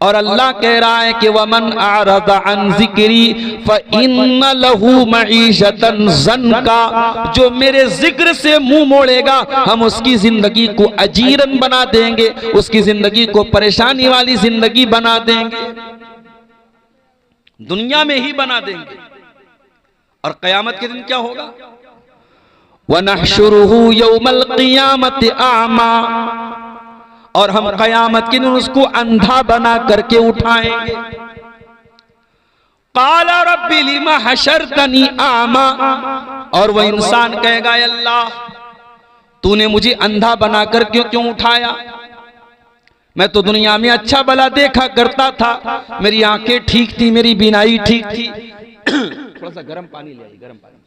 और अल्लाह कह रहा है कि वमन आरद अन जिक्री फइन्न लहू मईशतन ज़न्का, जो मेरे जिक्र से मुंह मोड़ेगा हम उसकी जिंदगी को अजीरन बना देंगे, उसकी जिंदगी को परेशानी वाली जिंदगी बना देंगे, दुनिया में ही बना देंगे। और क़यामत के दिन क्या होगा? वनहशुरुहु यौमल क़ियामति आमा, और हम क़यामत के दिन उसको अंधा बना करके उठाएंगे। क़ाला रब्बी लिमा हशरतनी आमा, और वह इंसान कहेगा अल्लाह तूने मुझे अंधा बना कर क्यों उठाया? मैं तो दुनिया में अच्छा भला देखा करता था, मेरी आंखें ठीक थी, मेरी बीनाई ठीक थी। थोड़ा सा गर्म पानी ले आई, गर्म पानी।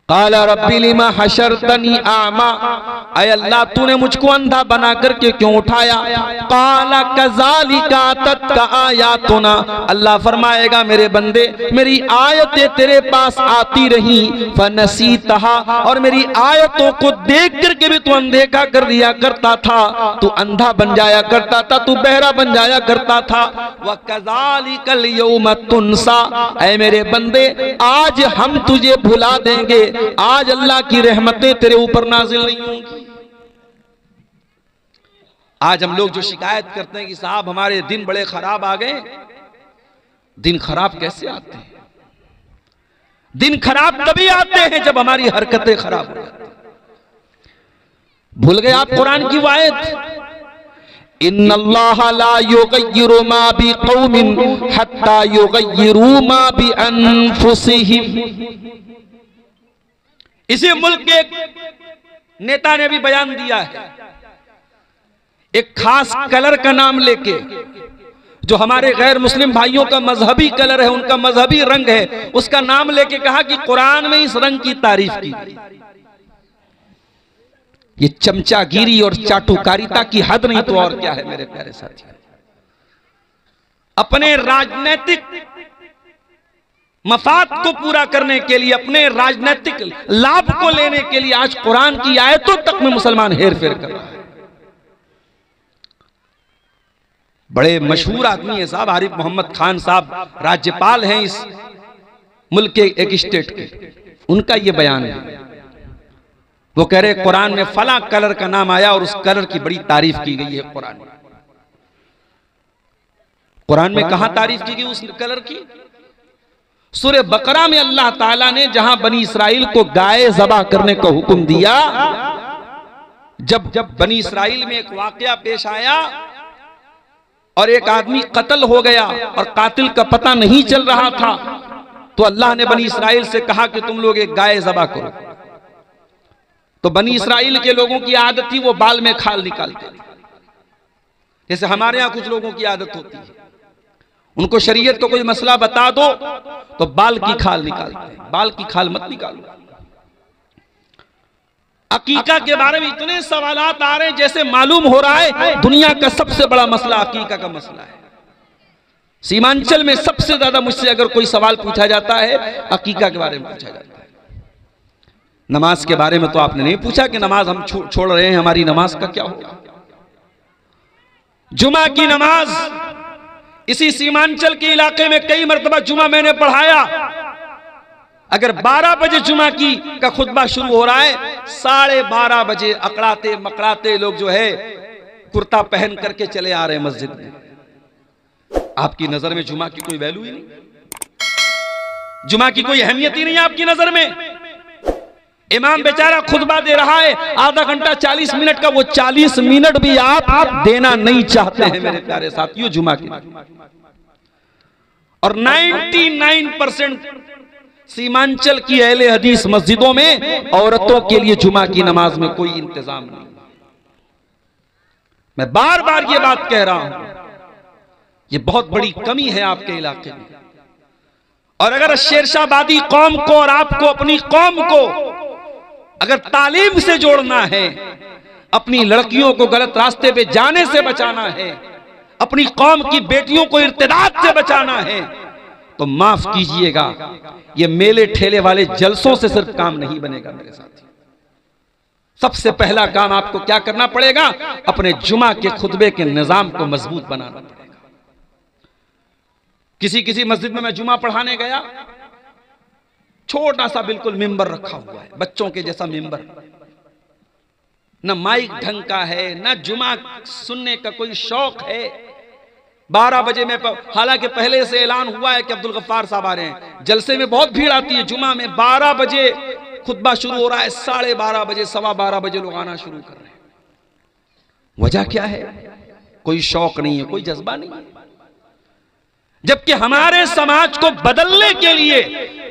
क़ाला रब्बी लिमा हशरतनी आमा, ऐ अल्लाह तूने मुझको अंधा बना करके क्यों उठाया? क़ाला कज़ालिका अततका आयातुना, अल्लाह फरमाएगा मेरे बंदे मेरी आयतें तेरे पास आती रही, फनसीतहा, और मेरी आयतों को देख करके भी तू अनदेखा कर दिया करता था, तू अंधा बन जाया करता था, तू बहरा बन जाया करता था। व कज़ालिकल यौम तुनसा, ऐ मेरे बंदे आज हम तुझे भुला देंगे, आज अल्लाह की रहमतें तेरे ऊपर नाजिल नहीं होंगी। आज हम लोग जो शिकायत करते हैं कि साहब हमारे दिन बड़े खराब आ गए, दिन खराब कैसे आते हैं? दिन खराब तभी आते हैं जब हमारी हरकतें खराब हो जाती हैं। भूल गए आप कुरान की आयत, इन्नल्लाह ला युगय्यिरु मा बिक़ौमिन हत्ता युगय्यिरु मा बिअनफुसिहिम। इसी मुल्क के एक नेता ने भी बयान दिया है, एक खास कलर का नाम लेके, जो हमारे गैर मुस्लिम भाइयों का मजहबी कलर है, उनका मजहबी रंग है, उसका नाम लेके कहा कि कुरान में इस रंग की तारीफ की। ये चमचागिरी और चाटुकारिता की हद नहीं तो और क्या है मेरे प्यारे साथियों। अपने राजनीतिक मफाद को पूरा करने के लिए, अपने राजनीतिक लाभ को लेने के लिए आज कुरान की आयतों तक में मुसलमान हेर फेर कर रहा है। बड़े मशहूर आदमी है साहब, आरिफ मोहम्मद खान साहब, राज्यपाल हैं इस मुल्क के एक स्टेट के, उनका यह बयान है। वो कह रहे कुरान में फला कलर का नाम आया और उस कलर की बड़ी तारीफ की गई है। कुरान में कहां तारीफ की गई उस कलर की? सूरह बकरा में अल्लाह ताला ने जहां बनी इसराइल को गाय ज़बह करने का हुक्म दिया, जब बनी इसराइल में एक वाकया पेश आया और एक आदमी कत्ल हो गया और कातिल का पता नहीं चल रहा था, तो अल्लाह ने बनी इसराइल से कहा कि तुम लोग एक गाय ज़बह करो। तो बनी इसराइल के लोगों की आदत थी वो बाल में खाल निकालते थे, जैसे हमारे यहां कुछ लोगों की आदत होती है, उनको शरीयत को कोई मसला बता दो तो बाल की खाल निकालते हैं। बाल की खाल मत निकालो। अकीका के बारे में इतने सवालात आ रहे हैं जैसे मालूम हो रहा है दुनिया का सबसे बड़ा मसला अकीका का मसला है। सीमांचल में सबसे ज्यादा मुझसे अगर कोई सवाल पूछा जाता है अकीका के बारे में पूछा जाता है। नमाज के बारे में तो आपने नहीं पूछा कि नमाज हम छोड़ रहे हैं, हमारी नमाज का क्या होगा। जुमा की नमाज इसी सीमांचल के इलाके में कई मरतबा जुमा मैंने पढ़ाया। अगर 12 बजे जुमा का खुतबा शुरू हो रहा है, 12:30 बजे अकड़ाते मकड़ाते लोग जो है कुर्ता पहन करके चले आ रहे हैं मस्जिद में। आपकी नजर में जुमा की कोई वैल्यू ही नहीं, जुमा की कोई अहमियत ही नहीं है आपकी नजर में। इमाम बेचारा खुतबा दे रहा है आधा घंटा 40 मिनट का, वो 40 मिनट भी आप देना नहीं चाहते हैं मेरे प्यारे साथियों जुमा की। और 99% सीमांचल की अहले हदीस मस्जिदों में औरतों के लिए जुमा की नमाज में कोई इंतजाम नहीं। मैं बार बार ये बात कह रहा हूं, ये बहुत बड़ी कमी है आपके इलाके में। और अगर शेरशाहबादी कौम को और आपको अपनी कौम को अगर तालीम से जोड़ना है, अपनी लड़कियों को गलत रास्ते पे जाने से बचाना है, अपनी कौम की बेटियों को इर्तिदाद से बचाना है, तो माफ कीजिएगा ये मेले ठेले वाले जलसों से सिर्फ काम नहीं बनेगा मेरे साथी। सबसे पहला काम आपको क्या करना पड़ेगा? अपने जुमा के खुतबे के निजाम को मजबूत बनाना पड़ेगा। किसी मस्जिद में मैं जुमा पढ़ाने गया, छोटा सा बिल्कुल मिंबर रखा हुआ है, बच्चों के जैसा मिंबर, न माइक ढंग का है, न जुमा सुनने का कोई शौक है। 12 बजे में, हालांकि पहले से ऐलान हुआ है कि अब्दुल गफ्फार साहब आ रहे हैं, जलसे में बहुत भीड़ आती है जुमा में, 12 बजे खुतबा शुरू हो रहा है, 12:30 बजे, 12:15 बजे लोग आना शुरू कर रहे हैं। वजह क्या है? कोई शौक नहीं है, कोई जज्बा नहीं है। जबकि हमारे समाज को बदलने के लिए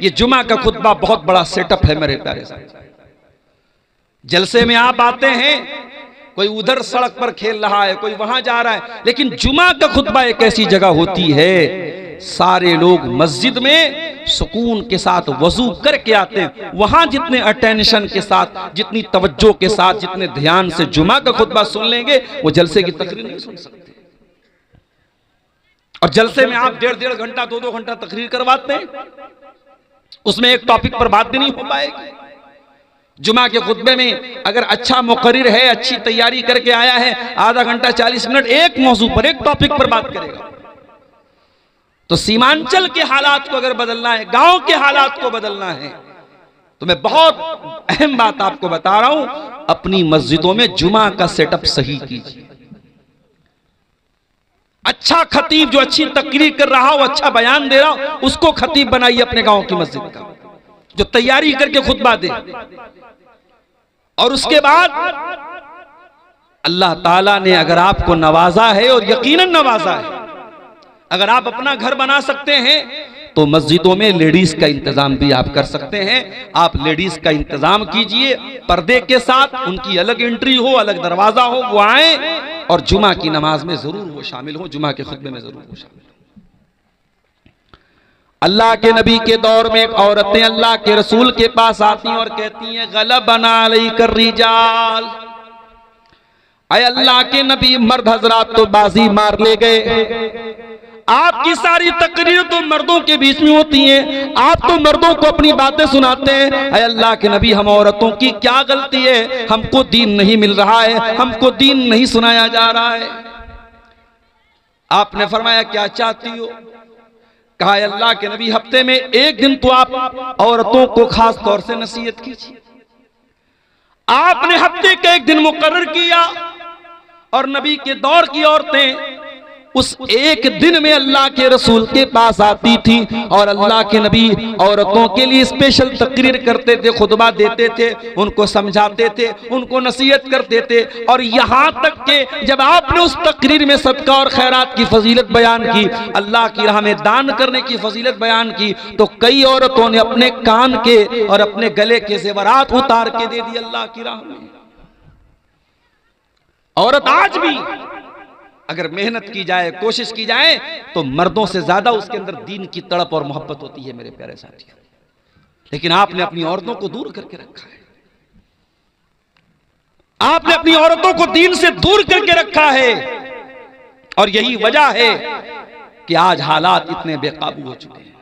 ये जुमा का खुतबा बहुत बड़ा सेटअप है मेरे प्यारे साहब। जलसे में आप आते हैं, कोई उधर सड़क पर खेल रहा है, कोई वहां जा रहा है, लेकिन जुमा का खुतबा एक ऐसी जगह होती है, सारे लोग मस्जिद में सुकून के साथ वजू करके आते हैं। वहां जितने अटेंशन के साथ, जितनी तवज्जो के साथ, जितने ध्यान से जुमा का खुतबा सुन लेंगे, वो जलसे की तकरीर नहीं सुन सकते। और जलसे में आप 1.5 घंटा 2 घंटा तकरीर करवाते हैं, उसमें एक टॉपिक पर बात भी नहीं हो पाएगी। जुमा के खुतबे में अगर अच्छा मुकर्रिर है, अच्छी तैयारी करके आया है, आधा घंटा 40 मिनट एक मौजू पर, एक टॉपिक पर बात करेगा। तो सीमांचल के हालात को अगर बदलना है, गांव के हालात को बदलना है, तो मैं बहुत अहम बात आपको बता रहा हूं, अपनी मस्जिदों में जुमा का सेटअप सही कीजिए। अच्छा खतीब जो अच्छी तकरीर कर रहा हो, अच्छा बयान दे रहा हो, उसको खतीब बनाइए अपने गांव की मस्जिद का, जो तैयारी करके खुतबा दे। और उसके बाद अल्लाह ताला ने अगर आपको नवाजा है, और यकीनन नवाजा है, अगर आप अपना घर बना सकते हैं तो मस्जिदों में लेडीज का इंतजाम भी आप कर सकते हैं। आप लेडीज का इंतजाम कीजिए, पर्दे के साथ, उनकी अलग एंट्री हो, अलग दरवाजा हो, वो आए और जुमा की नमाज में जरूर वो शामिल हो, जुमा के खुतबे में जरूर वो शामिल हो। अल्लाह के नबी के दौर में एक औरतें अल्लाह के रसूल के पास आती हैं और कहती हैं, गलबना अलैकर रिजाल, अय अल्लाह के नबी, मर्द हजरात तो बाजी मार ले गए, आपकी सारी तकरीर तो मर्दों के बीच में होती है, आप तो मर्दों को अपनी बातें सुनाते हैं। अय अल्लाह के नबी, हम औरतों की क्या गलती है? हमको दीन नहीं मिल रहा है, हमको दीन नहीं सुनाया जा रहा है। आपने फरमाया, क्या चाहती हो? कहा, अल्लाह के नबी, हफ्ते में एक दिन तो आप औरतों को खास तौर से नसीहत कीजिए। आपने हफ्ते का एक दिन मुकर्रर किया, और नबी के दौर की औरतें उस एक दिन में अल्लाह के रसूल के पास आती थी, और अल्लाह के नबी औरतों के लिए स्पेशल तकरीर करते थे, खुतबा देते थे, उनको समझाते थे, उनको नसीहत करते थे। और यहां तक कि जब आपने उस तकरीर में सदका और खैरात की फजीलत बयान की, अल्लाह की राह में दान करने की फजीलत बयान की, तो कई औरतों ने अपने कान के और अपने गले के जेवरात उतार के दे दिए अल्लाह की राह में। औरत आज भी अगर मेहनत की जाए, कोशिश की जाए, तो मर्दों से ज्यादा उसके अंदर दीन की तड़प और मोहब्बत होती है मेरे प्यारे साथियों। लेकिन आपने अपनी औरतों को दूर करके रखा है, आपने अपनी औरतों को दीन से दूर करके रखा है, और यही वजह है कि आज हालात इतने बेकाबू हो चुके हैं।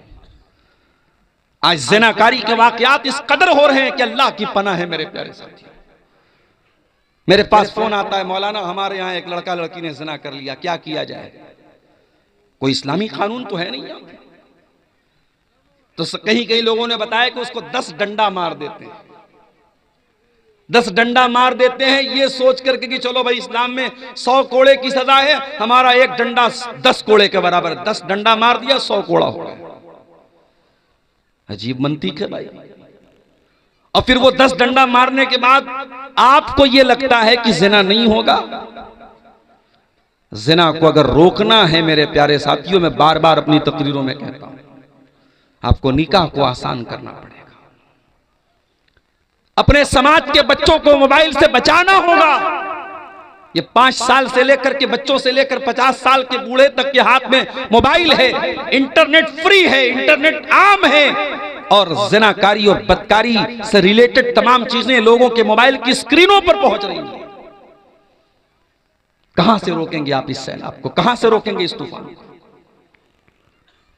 आज ज़िनाकारी के वाकयात इस कदर हो रहे हैं कि अल्लाह की पनाह है मेरे प्यारे साथियों। मेरे पास फोन आता है, मौलाना हमारे यहाँ एक लड़का लड़की ने ज़िना कर लिया, क्या किया जाए? कोई इस्लामी कानून तो है नहीं। तो कहीं लोगों ने बताया कि उसको 10 डंडा मार देते हैं, 10 डंडा मार देते हैं, ये सोच करके कि चलो भाई इस्लाम में 100 कोड़े की सजा है, हमारा एक डंडा 10 कोड़े के बराबर, 10 डंडा मार दिया 100 कोड़ा हो गया। अजीब मंतीक है भाई। और फिर वो 10 डंडा मारने के बाद आपको ये लगता है कि जिना नहीं होगा। जिना को अगर रोकना है मेरे प्यारे साथियों, मैं बार बार अपनी तकरीरों में कहता हूं, आपको निकाह को आसान करना पड़ेगा। अपने समाज के बच्चों को मोबाइल से बचाना होगा। ये 5 साल से लेकर के बच्चों से लेकर 50 साल के बूढ़े तक के हाथ में मोबाइल है, इंटरनेट फ्री है, इंटरनेट आम है, और ज़िनाकारी और बदकारी से रिलेटेड तमाम चीजें लोगों के मोबाइल की स्क्रीनों पर पहुंच रही हैं। कहां से रोकेंगे आप इस सैलाब को? कहां से रोकेंगे इस तूफान को?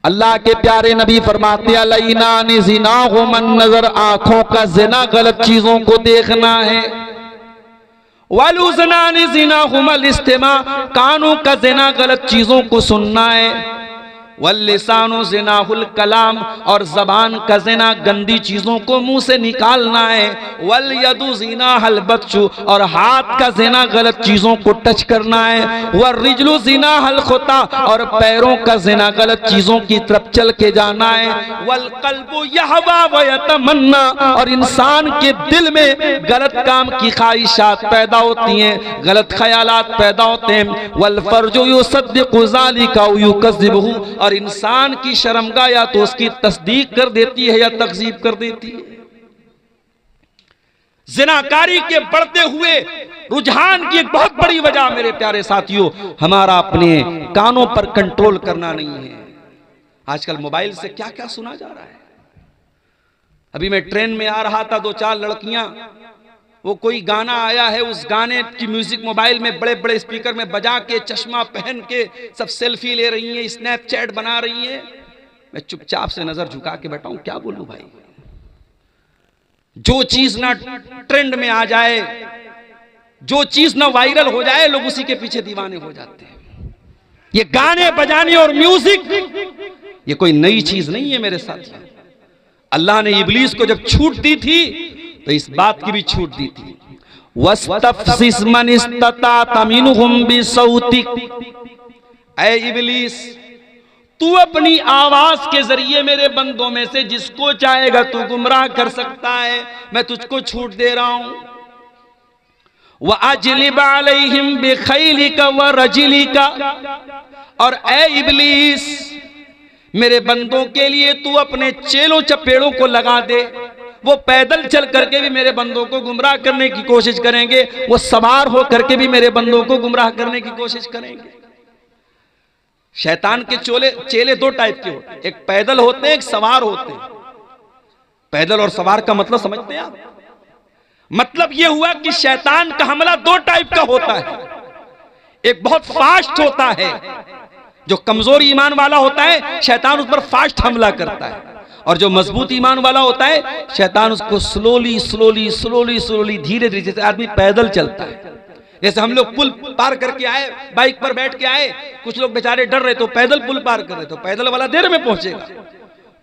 अल्लाह के प्यारे नबी फरमाते हैं, लईनान ज़िनाहु मन नज़र, आंखों का ज़िना गलत चीजों को देखना है। वलुज़नानि ज़िनाहुमल इस्तिमा, कानों का ज़िना गलत चीज़ों को सुनना है। वल्लिसानु ज़िनाहुल कलाम, और ज़बान का ज़िना गंदी चीज़ों को मुंह से निकालना है। वल्यदु ज़िनाहल बत्शु, और हाथ का ज़िना गलत चीज़ों को टच करना है। वर्रिजलु ज़िनाहल खुता, और पैरों का ज़िना गलत चीज़ों की तरफ चल के जाना है। वल्क़ल्बु यहवा व यतमन्ना, और इंसान के दिल में गलत काम की ख्वाहिशात पैदा होती हैं, गलत ख्यालात पैदा होते हैं। वल्फर्जु युसद्दिक़ु ज़ालिका व युकज़्ज़िबुहु, और इंसान की शर्मगाह या तो उसकी तस्दीक कर देती है या तकज़ीब कर देती है। ज़िनाकारी के बढ़ते हुए रुझान की एक बहुत बड़ी वजह मेरे प्यारे साथियों, हमारा अपने कानों पर कंट्रोल करना नहीं है। आजकल मोबाइल से क्या क्या सुना जा रहा है। अभी मैं ट्रेन में आ रहा था, दो चार लड़कियां, वो कोई गाना आया है, उस गाने की म्यूजिक मोबाइल में बड़े बड़े स्पीकर में बजा के, चश्मा पहन के सब सेल्फी ले रही हैं, स्नैपचैट बना रही हैं। मैं चुपचाप से नजर झुका के बैठा हूं, क्या बोलूं भाई। जो चीज ना ट्रेंड में आ जाए, जो चीज ना वायरल हो जाए, लोग उसी के पीछे दीवाने हो जाते हैं। ये गाने बजाने और म्यूजिक ये कोई नई चीज नहीं है मेरे साथियों। अल्लाह ने इब्लीस को जब छूट दी थी तो इस बात की भी छूट दी थी, वस्तफ़्सिस मन इस्तता मिनहुम बिसौतिक, ऐ इब्लीस तू अपनी आवाज के जरिए मेरे बंदों में से जिसको चाहेगा तू गुमराह कर सकता है, मैं तुझको छूट दे रहा हूं। व अजलिब अलैहिम बिखैलिका व रजिलिका, और ऐ इब्लीस मेरे बंदों के लिए तू अपने चेलों चपेड़ों को लगा दे। वो पैदल चल करके भी मेरे बंदों को गुमराह करने की कोशिश करेंगे, वो सवार हो करके भी मेरे बंदों को गुमराह करने की कोशिश करेंगे। शैतान के चेले दो टाइप के होते हैं, एक पैदल होते हैं, एक सवार होते हैं। पैदल और सवार का मतलब समझते हैं आप? मतलब यह हुआ कि शैतान का हमला दो टाइप का होता है। एक बहुत फास्ट होता है, जो कमजोर ईमान वाला होता है शैतान उस पर फास्ट हमला करता है, और जो मजबूत ईमान वाला होता है शैतान उसको स्लोली स्लोली स्लोली स्लोली धीरे धीरे, जैसे आदमी पैदल चलता है। जैसे हम लोग पुल पार करके आए, बाइक पर बैठ के आए, कुछ लोग बेचारे डर रहे तो पैदल पुल पार कर रहे, तो पैदल वाला देर में पहुंचेगा।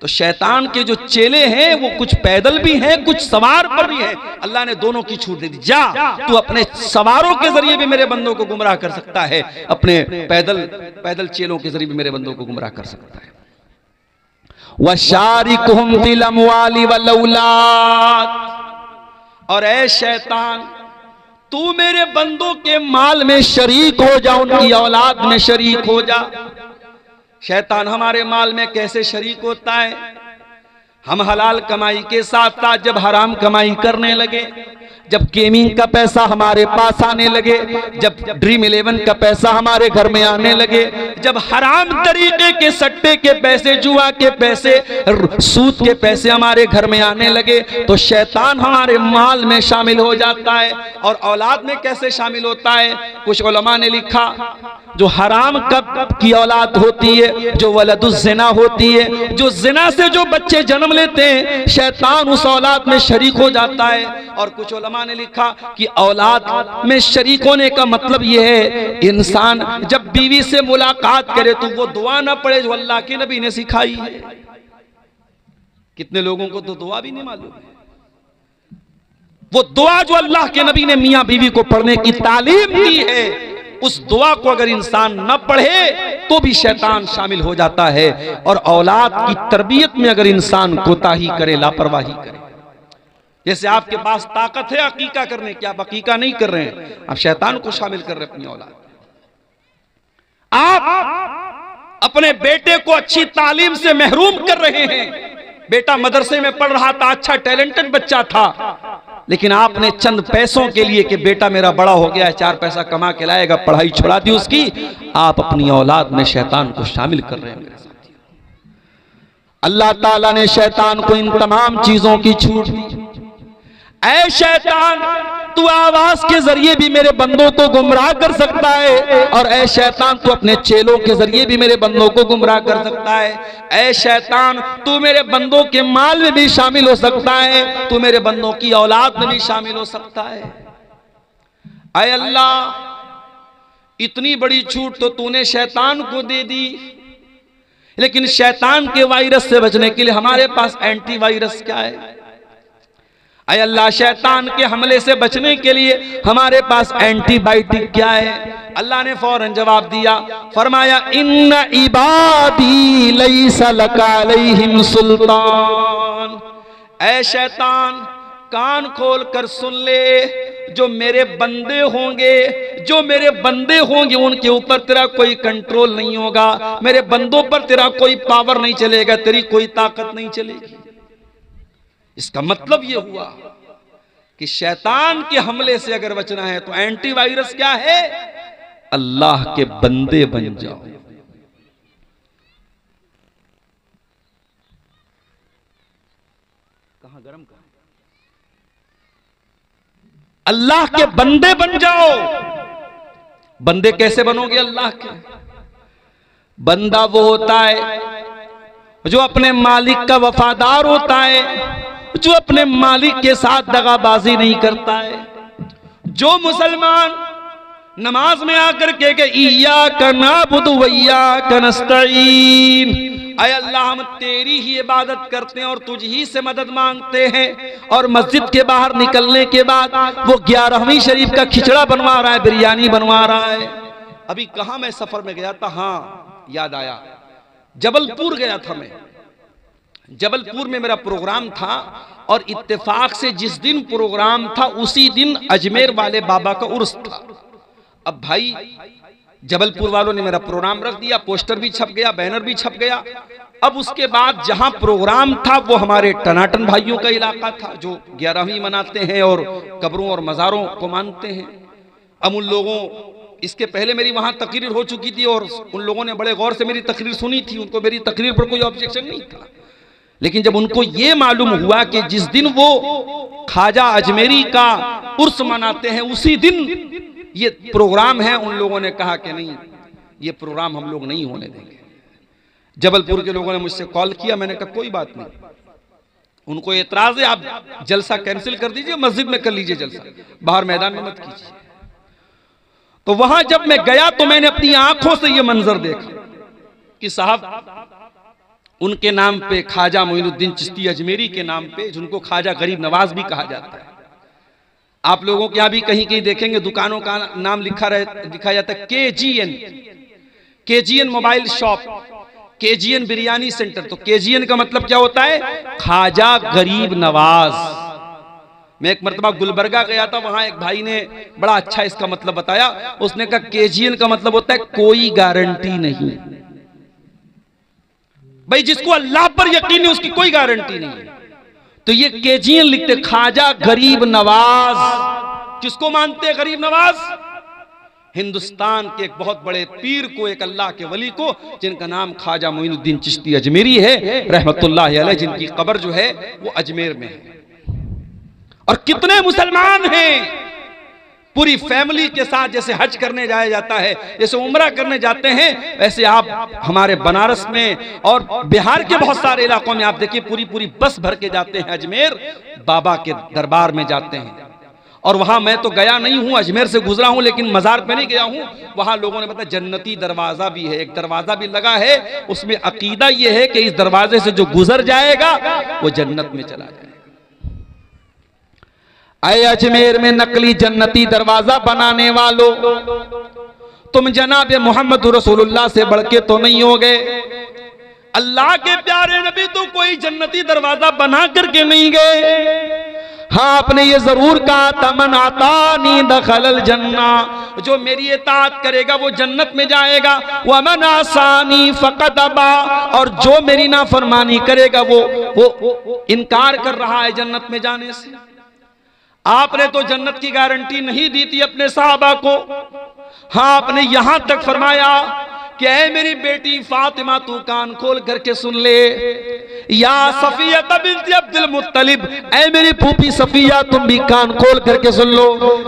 तो शैतान के जो चेले हैं वो कुछ पैदल भी हैं, कुछ सवार पर भी हैं। अल्लाह ने दोनों की छूट दे दी, जा तू अपने सवारों के जरिए भी मेरे बंदों को गुमराह कर सकता है, अपने पैदल चेलों के जरिए भी मेरे बंदों को गुमराह कर सकता है। वशारिकुहुम फिल अमवाली वल औलाद, और ऐ शैतान तू मेरे बंदों के माल में शरीक हो जा, उनकी औलाद में शरीक हो जा। शैतान हमारे माल में कैसे शरीक होता है? हम हलाल कमाई के साथ साथ जब हराम कमाई करने लगे, जब गेमिंग का पैसा हमारे पास आने लगे, जब ड्रीम 11 का पैसा हमारे घर में आने लगे, जब हराम तरीके के सट्टे के पैसे, जुआ के पैसे, सूद के पैसे हमारे घर में आने लगे, तो शैतान हमारे माल में शामिल हो जाता है। और औलाद में कैसे शामिल होता है? कुछ उलमा ने लिखा, जो हराम कब की औलाद होती है, जो वलदुज़्ज़िना होती है, जो जिना से जो बच्चे जन्म लेते हैं, शैतान उस औलाद में शरीक हो जाता है। और कुछ उलमा ने लिखा कि औलाद में शरीक होने का मतलब यह है, इंसान जब बीवी से मुलाकात करे तो वो दुआ ना पढ़े जो अल्लाह के नबी ने सिखाई है। कितने लोगों को तो दुआ भी नहीं मालूम है। वो दुआ जो अल्लाह के नबी ने मियां बीवी को पढ़ने की तालीम दी है, उस दुआ को अगर इंसान न पढ़े तो भी शैतान शामिल हो जाता है। और औलाद की तरबियत में अगर इंसान कोताही करे, लापरवाही करे, जैसे आपके पास ताकत है अकीका करने की, आप अकीका नहीं कर रहे हैं, आप शैतान को शामिल कर रहे हैं अपनी औलाद। आप अपने बेटे को अच्छी तालीम से महरूम कर रहे हैं। बेटा मदरसे में पढ़ रहा था, अच्छा टैलेंटेड बच्चा था, लेकिन आपने चंद पैसों के लिए कि बेटा मेरा बड़ा हो गया है, 4 पैसा कमा के लाएगा, पढ़ाई छुड़ा दी उसकी, आप अपनी औलाद में शैतान को शामिल कर रहे हैं मेरे साथी। अल्लाह ताला ने शैतान को इन तमाम चीजों की छूट दी। ऐ शैतान तू आवाज के जरिए भी मेरे बंदों को गुमराह कर सकता है, और ऐ शैतान तू अपने चेलों के जरिए भी मेरे बंदों को गुमराह कर सकता है। ऐ शैतान तू मेरे बंदों के माल में भी शामिल हो सकता है, तू मेरे बंदों की औलाद में भी शामिल हो सकता है। आय अल्लाह, इतनी बड़ी छूट तो तूने शैतान को दे दी, लेकिन शैतान के वायरस से बचने के लिए हमारे पास एंटी वायरस क्या है? अय अल्लाह, शैतान के हमले से बचने के लिए हमारे पास एंटीबायोटिक क्या है? अल्लाह ने फौरन जवाब दिया, फरमाया इन्ना इबादी लैसा लका अलैहिम सुल्तान। ऐ शैतान, कान खोल कर सुन ले, जो मेरे बंदे होंगे उनके ऊपर तेरा कोई कंट्रोल नहीं होगा, मेरे बंदों पर तेरा कोई पावर नहीं चलेगा, तेरी कोई ताकत नहीं चलेगी। इसका मतलब यह हुआ कि शैतान के हमले से अगर बचना है तो एंटीवायरस क्या है? अल्लाह के बंदे बन जाओ। कहां गरम कहां? अल्लाह के बंदे बन जाओ। बंदे कैसे बनोगे अल्लाह के? बंदा वो होता है जो अपने मालिक का वफादार होता है, जो अपने मालिक के साथ दगाबाजी नहीं करता है। जो मुसलमान नमाज में आकर के इय्याका नअबुदु व इय्याका नस्तईन, ऐ अल्लाह हम तेरी ही इबादत करते हैं और तुझ ही से मदद मांगते हैं, और मस्जिद के बाहर निकलने के बाद वो 11वीं शरीफ का खिचड़ा बनवा रहा है, बिरयानी बनवा रहा है। अभी कहां मैं सफर में गया था, हाँ याद आया, जबलपुर गया था मैं। जबलपुर में मेरा प्रोग्राम था और इत्तेफाक से जिस दिन प्रोग्राम था उसी दिन अजमेर वाले बाबा का उर्स था। अब भाई जबलपुर वालों ने मेरा प्रोग्राम रख दिया, पोस्टर भी छप गया, बैनर भी छप गया। अब उसके बाद जहां प्रोग्राम था वो हमारे टनाटन भाइयों का इलाका था, जो 11वीं मनाते हैं और कब्रों और मज़ारों को मानते हैं। अब उन लोगों, इसके पहले मेरी वहां तकरीर हो चुकी थी और उन लोगों ने बड़े गौर से मेरी तकरीर सुनी थी, उनको मेरी तकरीर पर कोई ऑब्जेक्शन नहीं था। लेकिन जब उनको ये मालूम हुआ कि जिस दिन वो ख्वाजा अजमेरी का उर्स मनाते हैं उसी दिन ये प्रोग्राम है, उन लोगों ने कहा कि नहीं, ये प्रोग्राम हम लोग नहीं होने देंगे। जबलपुर के लोगों ने मुझसे कॉल किया, मैंने कहा कोई बात नहीं, उनको एतराज है, आप जलसा कैंसिल कर दीजिए, मस्जिद में कर लीजिए जलसा, बाहर मैदान में मत कीजिए। तो वहां जब मैं गया तो मैंने अपनी आंखों से यह मंजर देखा कि साहब उनके नाम पे ख्वाजा मोइनुद्दीन चिश्ती अजमेरी के नाम पे, जिनको ख्वाजा गरीब नवाज भी कहा जाता है, आप लोगों के यहां भी कहीं कहीं देखेंगे दुकानों का नाम लिखा जाता है KGN mobile shop, KGN biryani centre. तो केजीएन का मतलब क्या होता है? ख्वाजा गरीब नवाज। मैं एक मरतबा गुलबर्गा गया था, वहां एक भाई ने बड़ा अच्छा इसका मतलब बताया। उसने कहा केजीएन का मतलब होता है कोई गारंटी नहीं। भाई जिसको अल्लाह पर यकीन है उसकी कोई गारंटी नहीं है। तो ये केजीएन लिखते ख्वाजा गरीब नवाज। किसको मानते हैं गरीब नवाज? हिंदुस्तान के एक बहुत बड़े पीर को, एक अल्लाह के वली को, जिनका नाम ख्वाजा मोइनुद्दीन चिश्ती अजमेरी है रहमतुल्लाह अलैह, जिनकी कब्र जो है वो अजमेर में है। और कितने मुसलमान हैं पूरी फैमिली के साथ, जैसे हज करने जाया जाता है, जैसे उम्रा करने जाते हैं, वैसे आप हमारे बनारस में और बिहार के बहुत सारे इलाकों में आप देखिए पूरी पूरी बस भर के जाते हैं, अजमेर बाबा के दरबार में जाते हैं। और वहां मैं तो गया नहीं हूं, अजमेर से गुजरा हूं, लेकिन मजार पे नहीं गया हूं। वहां लोगों ने बताया जन्नती दरवाजा भी है, एक दरवाजा भी लगा है, उसमें अकीदा यह है कि इस दरवाजे से जो गुजर जाएगा वो जन्नत में चला जाएगा। आए अजमेर में नकली जन्नती दरवाजा बनाने वालों, तुम जनाब मोहम्मद रसूलुल्लाह से बढ़ के तो नहीं हो गए। अल्लाह के प्यारे नबी तो कोई जन्नती दरवाजा बना करके नहीं गए। हाँ, आपने ये जरूर कहा तमन आतानी दखलल जन्ना, जो मेरी इताअत करेगा वो जन्नत में जाएगा। वमन आसानी फकद अबा, और जो मेरी नाफरमानी करेगा वो इनकार कर रहा है जन्नत में जाने से। आपने तो जन्नत की गारंटी नहीं दी थी अपने साहबा को। हाँ, आपने यहां तक फरमाया कि ऐ मेरी बेटी फातिमा तू कान खोल करके सुन ले, या सफिया बिन्त अब्दुल मुत्तलिब, ऐ मेरी फूफी सफिया तुम भी कान खोल करके सुन लो,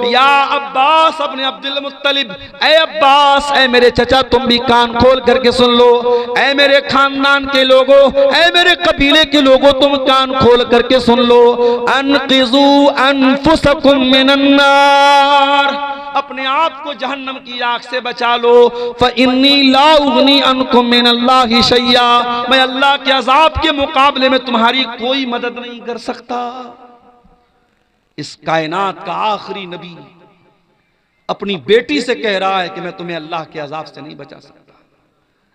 या अब्बास अपने अब्दुल मुत्तलिब, ऐ अब्बास ऐ मेरे चचा तुम भी कान खोल करके सुन लो, ऐ मेरे खानदान के लोगों, ऐ मेरे कबीले के लोगों तुम कान खोल करके सुन लो, अनकिजू अनफुसकुम मिनन नार, अपने आप को जहन्नम की आग से बचा लो। फ़इन्नी ला उगनी अनकुम मिनल्लाहि शैया, मैं अल्लाह के अजाब के मुकाबले में तुम्हारी कोई मदद नहीं कर सकता। इस कायनात का आखिरी नबी अपनी बेटी से कह रहा है कि मैं तुम्हें अल्लाह के अजाब से नहीं बचा सकता।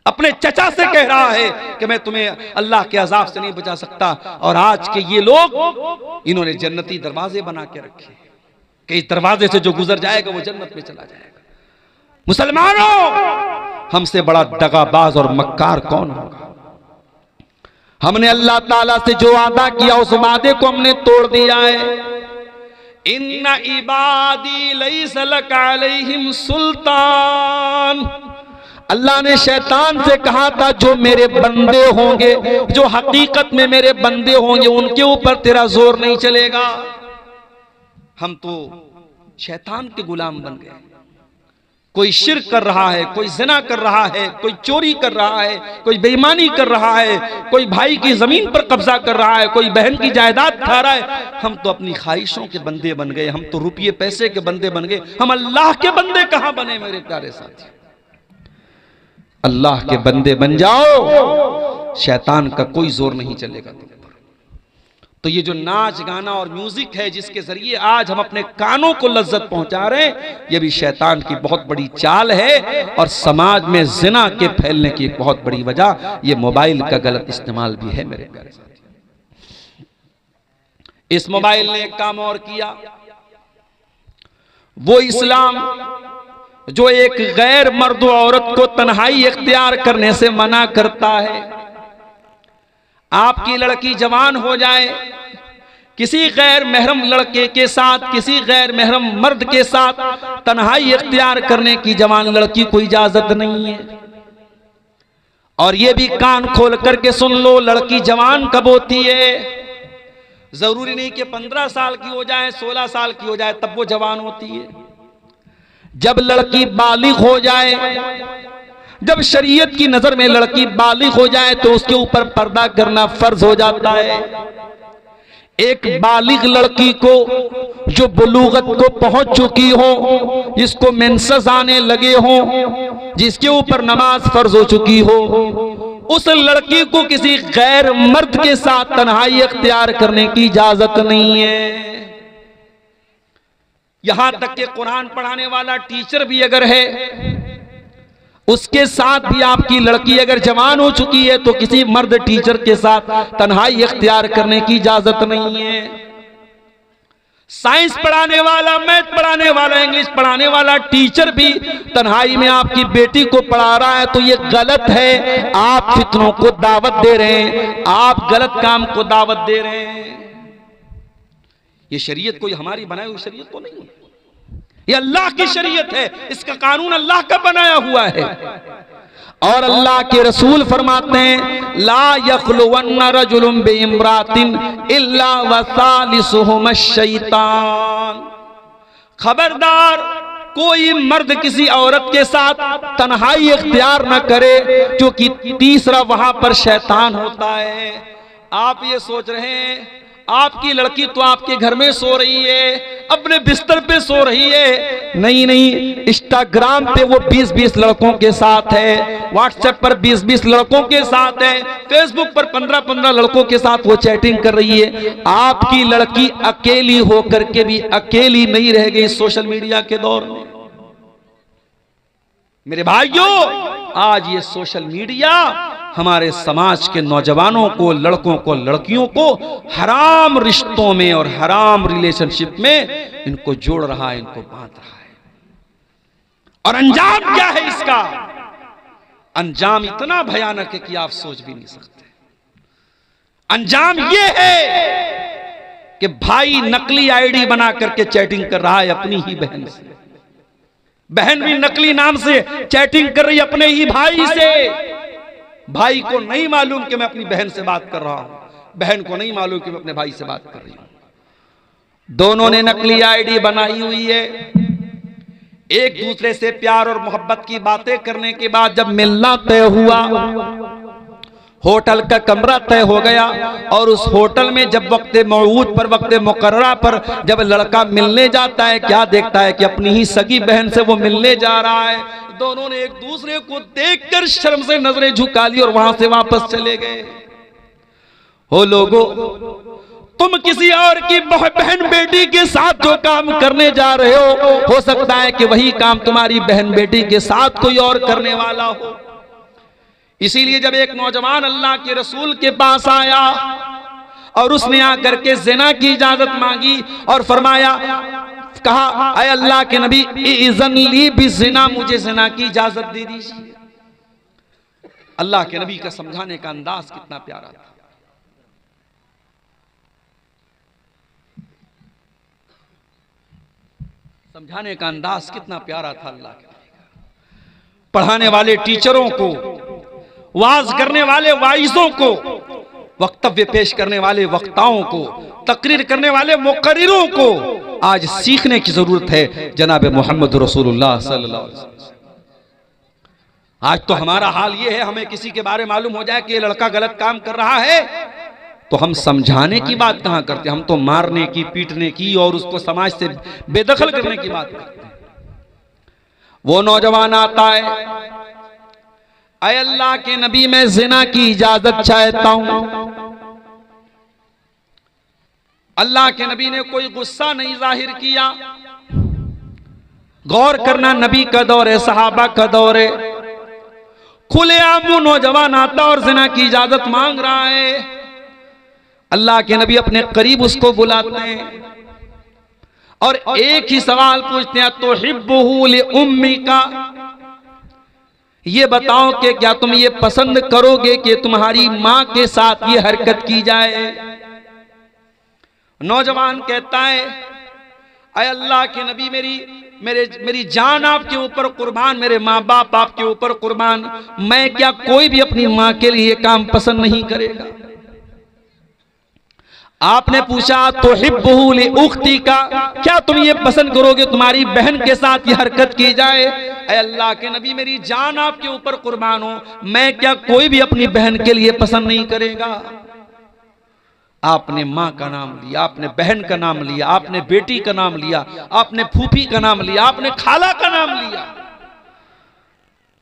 अपने चचा से कह रहा है कि मैं तुम्हें अल्लाह के अजाब से नहीं बचा सकता। और आज के ये लोग, इन्होंने जन्नती दरवाजे बना के रखे कि इस दरवाजे से जो गुजर जाएगा वो जन्नत में चला जाएगा। मुसलमानों, हमसे बड़ा दगाबाज और मक्कार कौन होगा? हमने अल्लाह ताला से जो वादा किया उस वादे को हमने तोड़ दिया है। इन्ना इबादी लैसा लका अलैहिम सुल्तान, अल्लाह ने शैतान से कहा था जो मेरे बंदे होंगे, जो हकीकत में मेरे बंदे होंगे, उनके ऊपर तेरा जोर नहीं चलेगा। हम तो शैतान के गुलाम बन गए। कोई शिर्क कर रहा है, कोई ज़िना कर रहा है, कोई चोरी कर रहा है, कोई बेईमानी कर रहा है, कोई भाई की जमीन पर कब्जा कर रहा है, कोई बहन की जायदाद खा रहा है। हम तो अपनी ख्वाहिशों के बंदे बन गए, हम तो रुपये पैसे के बंदे बन गए। हम अल्लाह के बंदे कहां बने मेरे प्यारे साथी? अल्लाह के बंदे बन जाओ, शैतान का कोई जोर नहीं चलेगा तुम पर। तो ये जो नाच गाना और म्यूजिक है जिसके जरिए आज हम अपने कानों को लज्जत पहुंचा रहे हैं, ये भी शैतान की बहुत बड़ी चाल है। और समाज में जिना के फैलने की एक बहुत बड़ी वजह ये मोबाइल का गलत इस्तेमाल भी है मेरे प्यारे साथी। इस मोबाइल ने एक काम और किया, वो इस्लाम जो एक गैर मर्द औरत को तन्हाई इख्तियार करने से मना करता है। आपकी लड़की जवान हो जाए, किसी गैर महरम लड़के के साथ, किसी गैर महरम मर्द के साथ तन्हाई इख्तियार करने की जवान लड़की को इजाजत नहीं है। और यह भी कान खोल करके सुन लो, लड़की जवान कब होती है? जरूरी नहीं कि 15 साल की हो जाए, 16 साल की हो जाए तब वो जवान होती है। जब लड़की बालिग हो जाए, जब शरीयत की नजर में लड़की बालिग हो जाए तो उसके ऊपर पर्दा करना फर्ज हो जाता है। एक बालिग लड़की को जो बुलूगत को पहुंच चुकी हो, जिसको मेंसेस आने लगे हो, जिसके ऊपर नमाज फर्ज हो चुकी हो, उस लड़की को किसी गैर मर्द के साथ तन्हाई इख्तियार करने की इजाजत नहीं है। यहां तक कि कुरान पढ़ाने वाला टीचर भी अगर है, उसके साथ भी आपकी लड़की अगर जवान हो चुकी है तो किसी मर्द टीचर के साथ तन्हाई इख्तियार करने की इजाजत नहीं है। साइंस पढ़ाने वाला, मैथ पढ़ाने वाला, इंग्लिश पढ़ाने वाला टीचर भी तन्हाई में आपकी बेटी को पढ़ा रहा है तो ये गलत है। आप फितनों को दावत दे रहे हैं, आप गलत काम को दावत दे रहे हैं। ये शरीयत कोई हमारी बनाई हुई शरीयत तो नहीं है, ये अल्लाह की शरीयत है, इसका कानून अल्लाह का बनाया हुआ है। और अल्लाह के रसूल फरमाते हैं, ला यख्लुवन्ना रजुलुन बिइम्रातिन इल्ला वसालिसुहुम अश-शैतान, खबरदार कोई मर्द किसी औरत के साथ तन्हाई इख्तियार न करे क्योंकि तीसरा वहां पर शैतान होता है। आप ये सोच रहे हैं आपकी लड़की तो आपके घर में सो रही है, अपने बिस्तर पे सो रही है। नहीं नहीं, इंस्टाग्राम पे वो 20-20 लड़कों के साथ है, व्हाट्सएप पर 20-20 लड़कों के साथ है, फेसबुक पर 15-15 लड़कों के साथ वो चैटिंग कर रही है। आपकी लड़की अकेली होकर के भी अकेली नहीं रह गई सोशल मीडिया के दौर में। मेरे भाइयों, आज ये सोशल मीडिया हमारे समाज के नौजवानों को, लड़कों को, लड़कियों को हराम रिश्तों में और हराम रिलेशनशिप में इनको जोड़ रहा है, इनको बांध रहा है। और अंजाम क्या है इसका? अंजाम इतना भयानक है कि आप सोच भी नहीं सकते। अंजाम यह है कि भाई नकली आईडी बना करके चैटिंग कर रहा है अपनी ही बहन से, बहन भी नकली नाम से चैटिंग कर रही है अपने ही भाई से। भाई को नहीं मालूम कि मैं अपनी बहन से बात कर रहा हूं, बहन को नहीं मालूम कि मैं अपने भाई से बात कर रही हूं। दोनों ने नकली आईडी बनाई हुई है। एक दूसरे से प्यार और मोहब्बत की बातें करने के बाद जब मिलना तय हुआ, होटल का कमरा तय हो गया और उस होटल में जब वक्त मौऊद पर, वक्त मुकर्ररा पर जब लड़का मिलने जाता है, क्या देखता है कि अपनी ही सगी बहन से वो मिलने जा रहा है। दोनों ने एक दूसरे को देखकर शर्म से नजरें झुका ली और वहां से वापस चले गए। हो लोगो, तुम किसी और की बहन बेटी के साथ जो काम करने जा रहे हो सकता है कि वही काम तुम्हारी बहन बेटी के साथ कोई और करने वाला हो। इसीलिए जब एक नौजवान अल्लाह के रसूल के पास आया और उसने आकर के ज़िना की इजाजत मांगी और फरमाया, कहा, ऐ अल्लाह के नबी, इज़न ली बिज़िना, मुझे ज़िना की इजाजत दे दीजिए। अल्लाह के नबी का समझाने का अंदाज कितना प्यारा था। समझाने का अंदाज कितना प्यारा था अल्लाह के नबी का। पढ़ाने वाले टीचरों को, वाज करने वाले वाइजों को, वक्तव्य पेश करने वाले वक्ताओं को, तकरीर करने वाले मुकर्रिरों को आज सीखने की जरूरत है जनाब मोहम्मद रसूलुल्लाह सल्लल्लाहु अलैहि वसल्लम। आज तो हमारा हाल ये है, हमें किसी के बारे में मालूम हो जाए कि ये लड़का गलत काम कर रहा है तो हम समझाने की बात कहां करते, हम तो मारने की, पीटने की और उसको समाज से बेदखल करने की बात करते हैं। वो नौजवान आता है, ऐ अल्लाह के नबी, मैं ज़िना की इजाजत चाहता हूं। अल्लाह के नबी ने कोई गुस्सा नहीं जाहिर किया। गौर करना, नबी का दौर है, सहाबा का दौर है, खुलेआम वो नौजवान आता और ज़िना की इजाजत मांग रहा है। अल्लाह के नबी अपने करीब उसको बुलाते हैं और एक ही सवाल पूछते हैं, तो हिब्बुहु लि उम्मिका, ये बताओ कि क्या तुम ये पसंद करोगे कि तुम्हारी मां के साथ ये हरकत की जाए। नौजवान कहता है, ऐ अल्लाह के नबी, मेरी जान आपके ऊपर कुर्बान, मेरे माँ बाप आपके ऊपर कुर्बान, मैं क्या कोई भी अपनी मां के लिए ये काम पसंद नहीं करेगा। आपने पूछा, तो हिब्बुहु लि उख्ती का, क्या तुम ये पसंद करोगे तुम्हारी बहन के साथ ये हरकत की जाए। ऐ अल्लाह के नबी, मेरी जान आपके ऊपर कुर्बान हो, मैं क्या कोई भी अपनी बहन के लिए पसंद नहीं करेगा। आपने मां का नाम लिया, आपने बहन का नाम लिया, आपने बेटी का नाम लिया, आपने फूफी का नाम लिया, आपने खाला का नाम लिया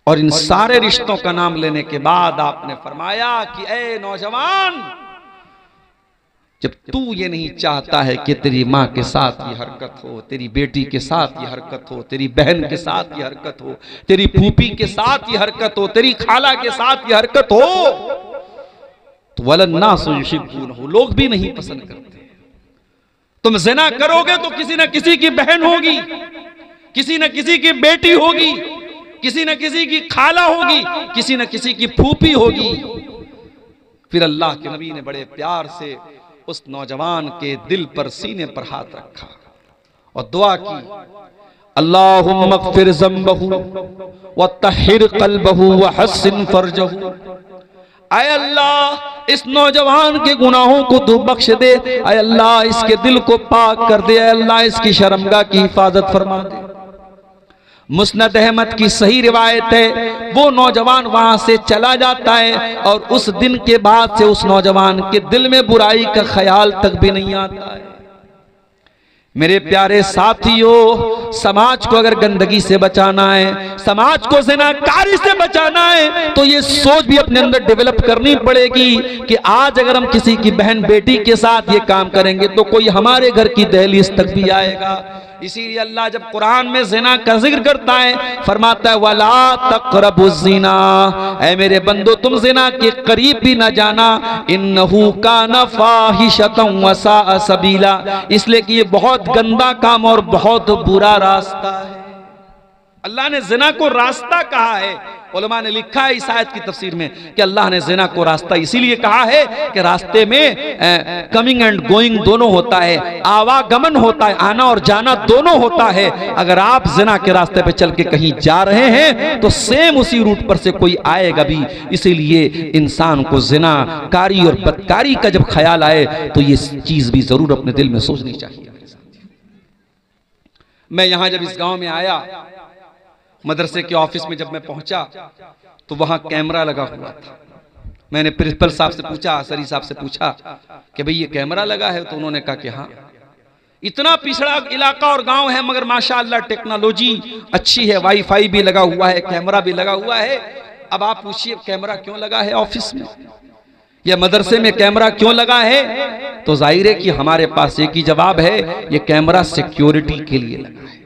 और इन सारे रिश्तों का नाम लेने के बाद आपने फरमाया कि ऐ नौजवान, जब तू ये नहीं चाहता है कि तेरी माँ के साथ ये हरकत हो, तेरी बेटी के साथ ये हरकत हो, तेरी बहन के साथ ये हरकत हो, तेरी फूफी के साथ ये हरकत हो, तेरी खाला के साथ ये हरकत हो, तो वलन्नासु युहिब्बूनहु, लोग भी नहीं पसंद करते। तुम ज़िना करोगे तो किसी न किसी की बहन होगी, किसी न किसी की बेटी होगी, किसी न किसी की खाला होगी, किसी न किसी की फूफी होगी। फिर अल्लाह के नबी ने बड़े प्यार से उस नौजवान के दिल पर, सीने पर हाथ रखा और दुआ की, अल्लाहुम्मा ग़फ़िर ज़ंबहु व तहिर क़ल्बहु व हस्सिन फ़रजहु। ऐ अल्लाह, इस नौजवान के गुनाहों को तू बख्श दे, ऐ अल्लाह इसके दिल को पाक कर दे, ऐ अल्लाह इसकी शर्मगाह की हिफाजत फरमा दे। मुस्नद अहमद की सही रिवायत है, वो नौजवान वहां से चला जाता है और उस दिन के बाद से उस नौजवान के दिल में बुराई का ख्याल तक भी नहीं आता है। मेरे प्यारे साथियों, समाज को अगर गंदगी से बचाना है, समाज को ज़िनाकारी से बचाना है, तो ये सोच भी अपने अंदर डेवलप करनी पड़ेगी कि आज अगर हम किसी की बहन बेटी के साथ ये काम करेंगे तो कोई हमारे घर की दहलीज तक भी आएगा। इसीलिए अल्लाह जब कुरान में ज़िना का जिक्र करता है, फरमाता है वला तक़रबुज़्ज़िना, ऐ मेरे बंदो तुम ज़िना के करीब भी ना जाना, इन्नहु काना फ़ाहिशतन व साअ सबीला, इसलिए कि ये बहुत गंदा काम और बहुत बुरा रास्ता है। अल्लाह ने ज़िना को रास्ता कहा है। उलमा ने लिखा है इस आयत की तफसीर में कि अल्लाह ने ज़िना को रास्ता इसीलिए कहा है कि रास्ते में कमिंग एंड गोइंग दोनों होता है, आवागमन होता है, आना और जाना दोनों होता है। अगर आप ज़िना के रास्ते पे चल के कहीं जा रहे हैं तो सेम उसी रूट पर से कोई आएगा भी। इसीलिए इंसान को ज़िना कारी और बदकारी का जब ख्याल आए तो ये चीज़ भी ज़रूर अपने दिल में सोचनी चाहिए। मैं यहाँ जब इस गाँव में आया, मदरसे के ऑफिस में जब मैं पहुंचा तो वहां कैमरा लगा हुआ था मैंने प्रिंसिपल साहब से पूछा, सरी साहब से पूछा कि भाई ये कैमरा लगा है, तो उन्होंने कहा कि हाँ। इतना पिछड़ा इलाका और गांव है मगर माशाअल्लाह टेक्नोलॉजी अच्छी है, वाईफाई भी लगा हुआ है, कैमरा भी लगा हुआ है। अब आप पूछिए कैमरा क्यों लगा है ऑफिस में या मदरसे में, कैमरा क्यों लगा है? तो जाहिर है कि हमारे पास एक ही जवाब है, ये कैमरा सिक्योरिटी के लिए लगा है।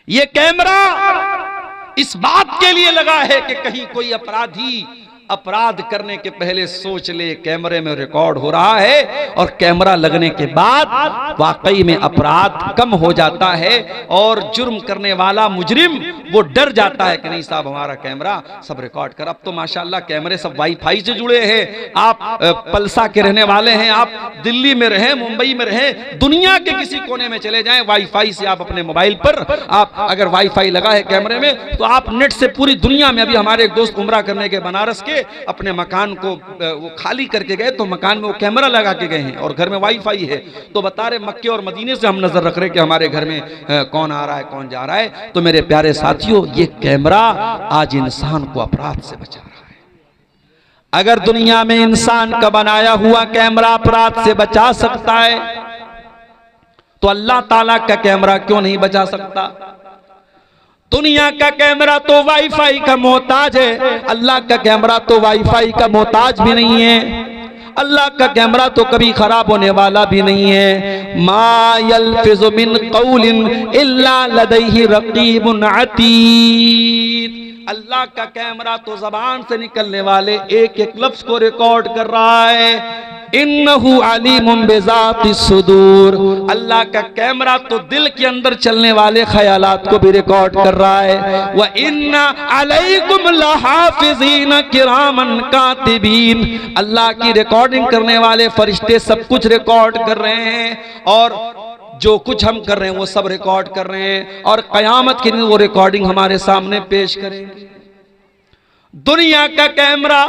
ये कैमरा इस बात के लिए लगा है कि कहीं कोई अपराधी अपराध करने के पहले सोच ले कैमरे में रिकॉर्ड हो रहा है, और कैमरा लगने के बाद वाकई में अपराध कम हो जाता है और जुर्म करने वाला मुजरिम वो डर जाता है कि नहीं साहब हमारा कैमरा सब रिकॉर्ड कर। अब तो माशाल्लाह कैमरे सब वाईफाई से जुड़े हैं। आप पलसा के रहने वाले हैं, आप दिल्ली में रहें, मुंबई में रहें, दुनिया के किसी कोने में चले जाएं, वाईफाई से आप अपने मोबाइल पर आप अगर वाईफाई लगा है कैमरे में तो आप नेट से पूरी दुनिया में। अभी हमारे एक दोस्त उम्रा करने के बनारस के अपने मकान को वो खाली करके गए तो मकान में वो कैमरा लगा के गए हैं और घर में वाईफाई है। तो बता रहे मक्के और मदीने से हम नजर रख रहे कि हमारे घर में कौन आ रहा है कौन जा रहा है। तो मेरे प्यारे साथियों, ये कैमरा आज इंसान को अपराध से बचा रहा है। अगर दुनिया में इंसान का बनाया हुआ कैमरा अपराध से बचा सकता है तो अल्लाह ताला का कैमरा क्यों नहीं बचा सकता? दुनिया का कैमरा तो वाईफाई का मोहताज है, अल्लाह का कैमरा तो वाईफाई का मोहताज भी नहीं है। अल्लाह का कैमरा तो कभी खराब होने वाला भी नहीं है। मा यल्फिज़ु मिन क़ौलिन इल्ला लदैहि रक़ीबुन अतीद। अल्लाह का कैमरा तो जबान से निकलने वाले एक एक लफ्ज को रिकॉर्ड कर रहा है। इन्नहु अलीमुम बिज़ातिस सुदूर। अल्लाह का कैमरा तो दिल के अंदर चलने वाले ख्यालात को भी रिकॉर्ड कर रहा है। व इन्ना अलैकुम लहाफिज़ीन किरामन कातिबीन। अल्लाह की रिकॉर्डिंग करने वाले फरिश्ते सब कुछ रिकॉर्ड कर रहे हैं और जो कुछ हम कर रहे हैं वो सब रिकॉर्ड कर रहे हैं और कयामत के दिन वो रिकॉर्डिंग हमारे सामने पेश करेंगे। दुनिया का कैमरा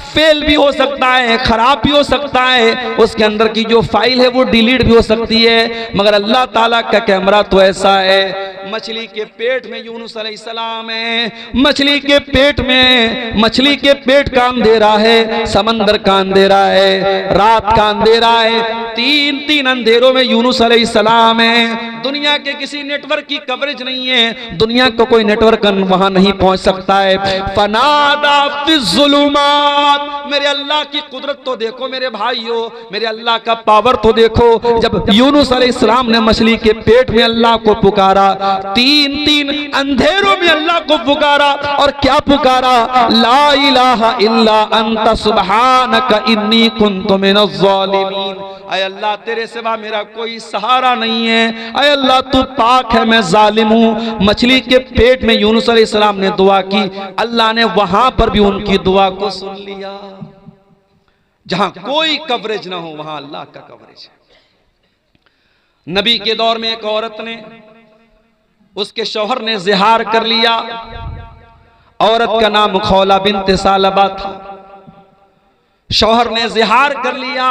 फेल भी हो सकता है, खराब भी हो सकता है, उसके अंदर की जो फाइल है वो डिलीट भी हो सकती है, मगर अल्लाह ताला का कैमरा तो ऐसा है। मछली के पेट में यूनुस अलैहिस्सलाम है, मछली के पेट में, मछली के पेट का अंधेरा है, समंदर का अंधेरा है, रात का अंधेरा है, तीन तीन अंधेरों में यूनुस अलैहिस्सलाम है। दुनिया के किसी नेटवर्क की कवरेज नहीं है, दुनिया को कोई नेटवर्क वहां नहीं पहुंच सकता है। फनादा फिज़्ज़ुलुमात। मेरे अल्लाह की कुदरत तो देखो मेरे भाइयों, मेरे अल्लाह का पावर तो देखो। जब यूनुस अलैहिस्सलाम ने मछली के पेट में अल्लाह को पुकारा, तीन तीन अंधेरों में अल्लाह को पुकारा और क्या पुकारा? ला इलाहा इल्ला अंता सुब्हानका इन्नी कुन्तु मिनज़ ज़ालिमीन। ऐ अल्लाह तेरे सिवा मेरा कोई सहारा नहीं है, ऐ अल्लाह तू पाक है, मैं जालिम हूँ। मछली के पेट में यूनुस अलैहिस्सलाम ने दुआ की, अल्लाह ने वहां पर भी उनकी दुआ को सुन लिया। जहां कोई कवरेज ना हो वहां अल्लाह का कवरेज है। नबी के दौर में एक औरत ने, उसके शौहर ने ज़िहार कर लिया। औरत का नाम खौला बिन्त सालबा था। शौहर ने ज़िहार कर लिया।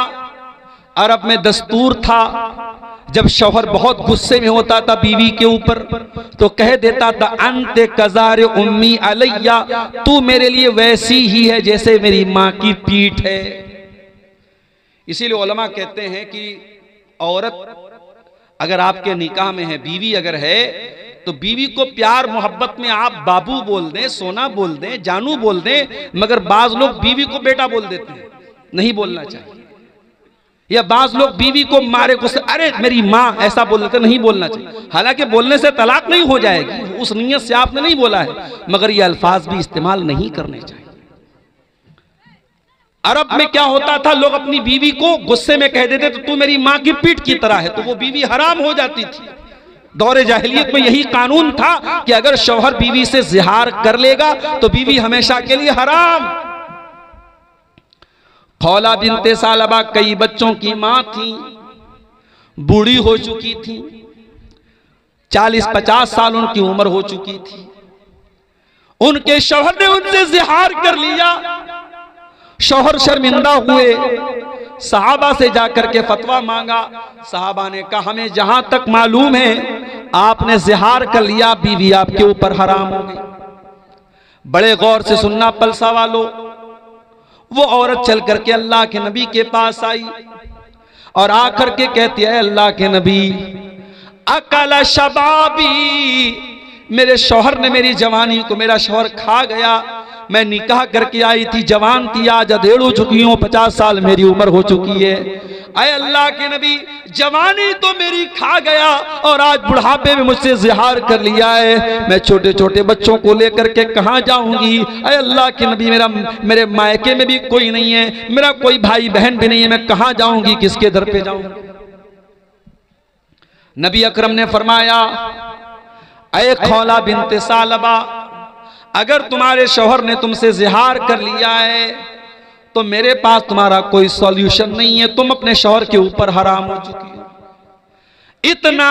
अरब में दस्तूर था, जब शौहर बहुत गुस्से में होता था बीवी के ऊपर तो कह देता था अंते कज़ार उम्मी अलैया, तू मेरे लिए वैसी ही है जैसे मेरी माँ की पीठ है। इसीलिए उलमा कहते हैं कि औरत अगर आपके निकाह में है, बीवी अगर है, तो बीवी को प्यार मोहब्बत में आप बाबू बोल दें, सोना बोल दें, जानू बोल दें, मगर बाज लोग बीवी को बेटा बोल देते हैं, नहीं बोलना चाहिए। या बाज लोग बीवी को मारे गुस्से, अरे मेरी माँ, ऐसा बोल देते, नहीं बोलना चाहिए। हालांकि बोलने से तलाक नहीं हो जाएगी, उस नीयत से आपने नहीं बोला है, मगर ये अल्फाज भी इस्तेमाल नहीं करने चाहिए। अरब में क्या होता था, लोग अपनी बीवी को गुस्से में कह देते तो तू मेरी माँ की पीठ की तरह है, तो वो बीवी हराम हो जाती थी। दौरे जाहिलियत में यही कानून था कि अगर शौहर बीवी से ज़िहार कर लेगा तो बीवी हमेशा के लिए हराम। खौला बिन्ते सालबा कई बच्चों की मां थी, बूढ़ी हो चुकी थी, 40-50 साल उनकी उम्र हो चुकी थी। उनके शौहर ने उनसे ज़िहार कर लिया। शौहर शर्मिंदा हुए, सहाबा से जाकर के फतवा मांगा। सहाबा ने कहा हमें जहां तक मालूम है आपने ज़िहार कर लिया, बीवी आपके ऊपर हराम हो गई। बड़े गौर से सुनना पलसा वालों, वो औरत चल करके अल्लाह के नबी के पास आई और आकर के कहती है, अल्लाह के नबी, अकला शबाबी, मेरे शौहर ने मेरी जवानी को, मेरा शौहर खा गया। मैं निकाह करके आई थी, जवान थी, आज अधेड़ हो चुकी हूँ, 50 साल मेरी उम्र हो चुकी है। अय अल्लाह के नबी, जवानी तो मेरी खा गया और आज बुढ़ापे में मुझसे जिहार कर लिया है। मैं छोटे छोटे बच्चों को लेकर के कहाँ जाऊंगी? अय अल्लाह के नबी, मेरे मायके में भी कोई नहीं है, मेरा कोई भाई बहन भी नहीं है, मैं कहाँ जाऊंगी, किसके दर पे जाऊंगी? नबी अकरम ने फरमाया, अय खौला बिनते सालबा, अगर तुम्हारे शौहर ने तुमसे जिहार कर लिया है तो मेरे पास तुम्हारा कोई सॉल्यूशन नहीं है, तुम अपने शौहर के ऊपर हराम हो चुकी हो। इतना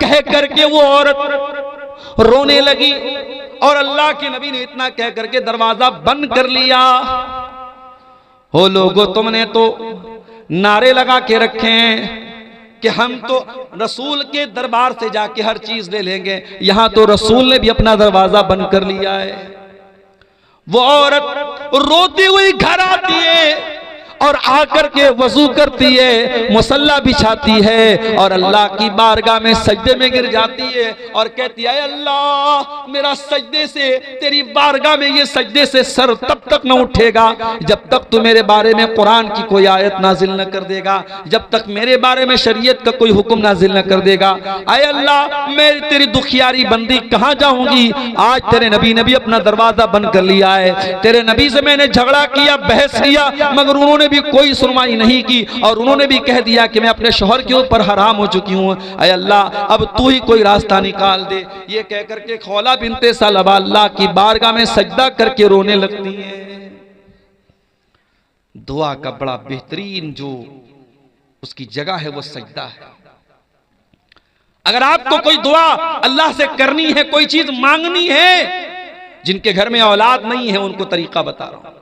कह करके वो औरत रोने लगी और अल्लाह के नबी ने इतना कह करके दरवाजा बंद कर लिया। हो लोगो, तुमने तो नारे लगा के रखे हैं कि हम तो रसूल के दरबार से जाके हर चीज ले लेंगे, यहां तो रसूल ने भी अपना दरवाजा बंद कर लिया है। वो औरत रोती हुई घर आती है और आकर के वजू करती है, मुसल्ला बिछाती है और अल्लाह की बारगाह में सजदे में गिर जाती है और कहती है, अल्लाह, मेरा सजदे से, तेरी बारगाह में ये सजदे से सर तब तक न उठेगा जब तक तू मेरे बारे में कुरान की कोई आयत नाजिल न कर देगा, जब तक मेरे बारे में शरीयत का कोई हुक्म नाजिल न कर देगा। आए अल्लाह, मैं तेरी दुखियारी बंदी कहाँ जाऊंगी? आज तेरे नबी ने भी अपना दरवाजा बंद कर लिया है। तेरे नबी से मैंने झगड़ा किया, बहस किया, मगर उन्होंने भी कोई सुनवाई नहीं की और उन्होंने भी कह दिया कि मैं अपने शौहर के ऊपर हराम हो चुकी हूं। अय अल्लाह, अब तू ही कोई रास्ता निकाल दे। ये कह करके खौला बिनते सालबा अल्लाह की बारगाह में सजदा करके रोने लगती है। दुआ का बड़ा बेहतरीन जो उसकी जगह है वो सजदा है। अगर आपको कोई दुआ अल्लाह से करनी है, कोई चीज मांगनी है, जिनके घर में औलाद नहीं है उनको तरीका बता रहा हूं,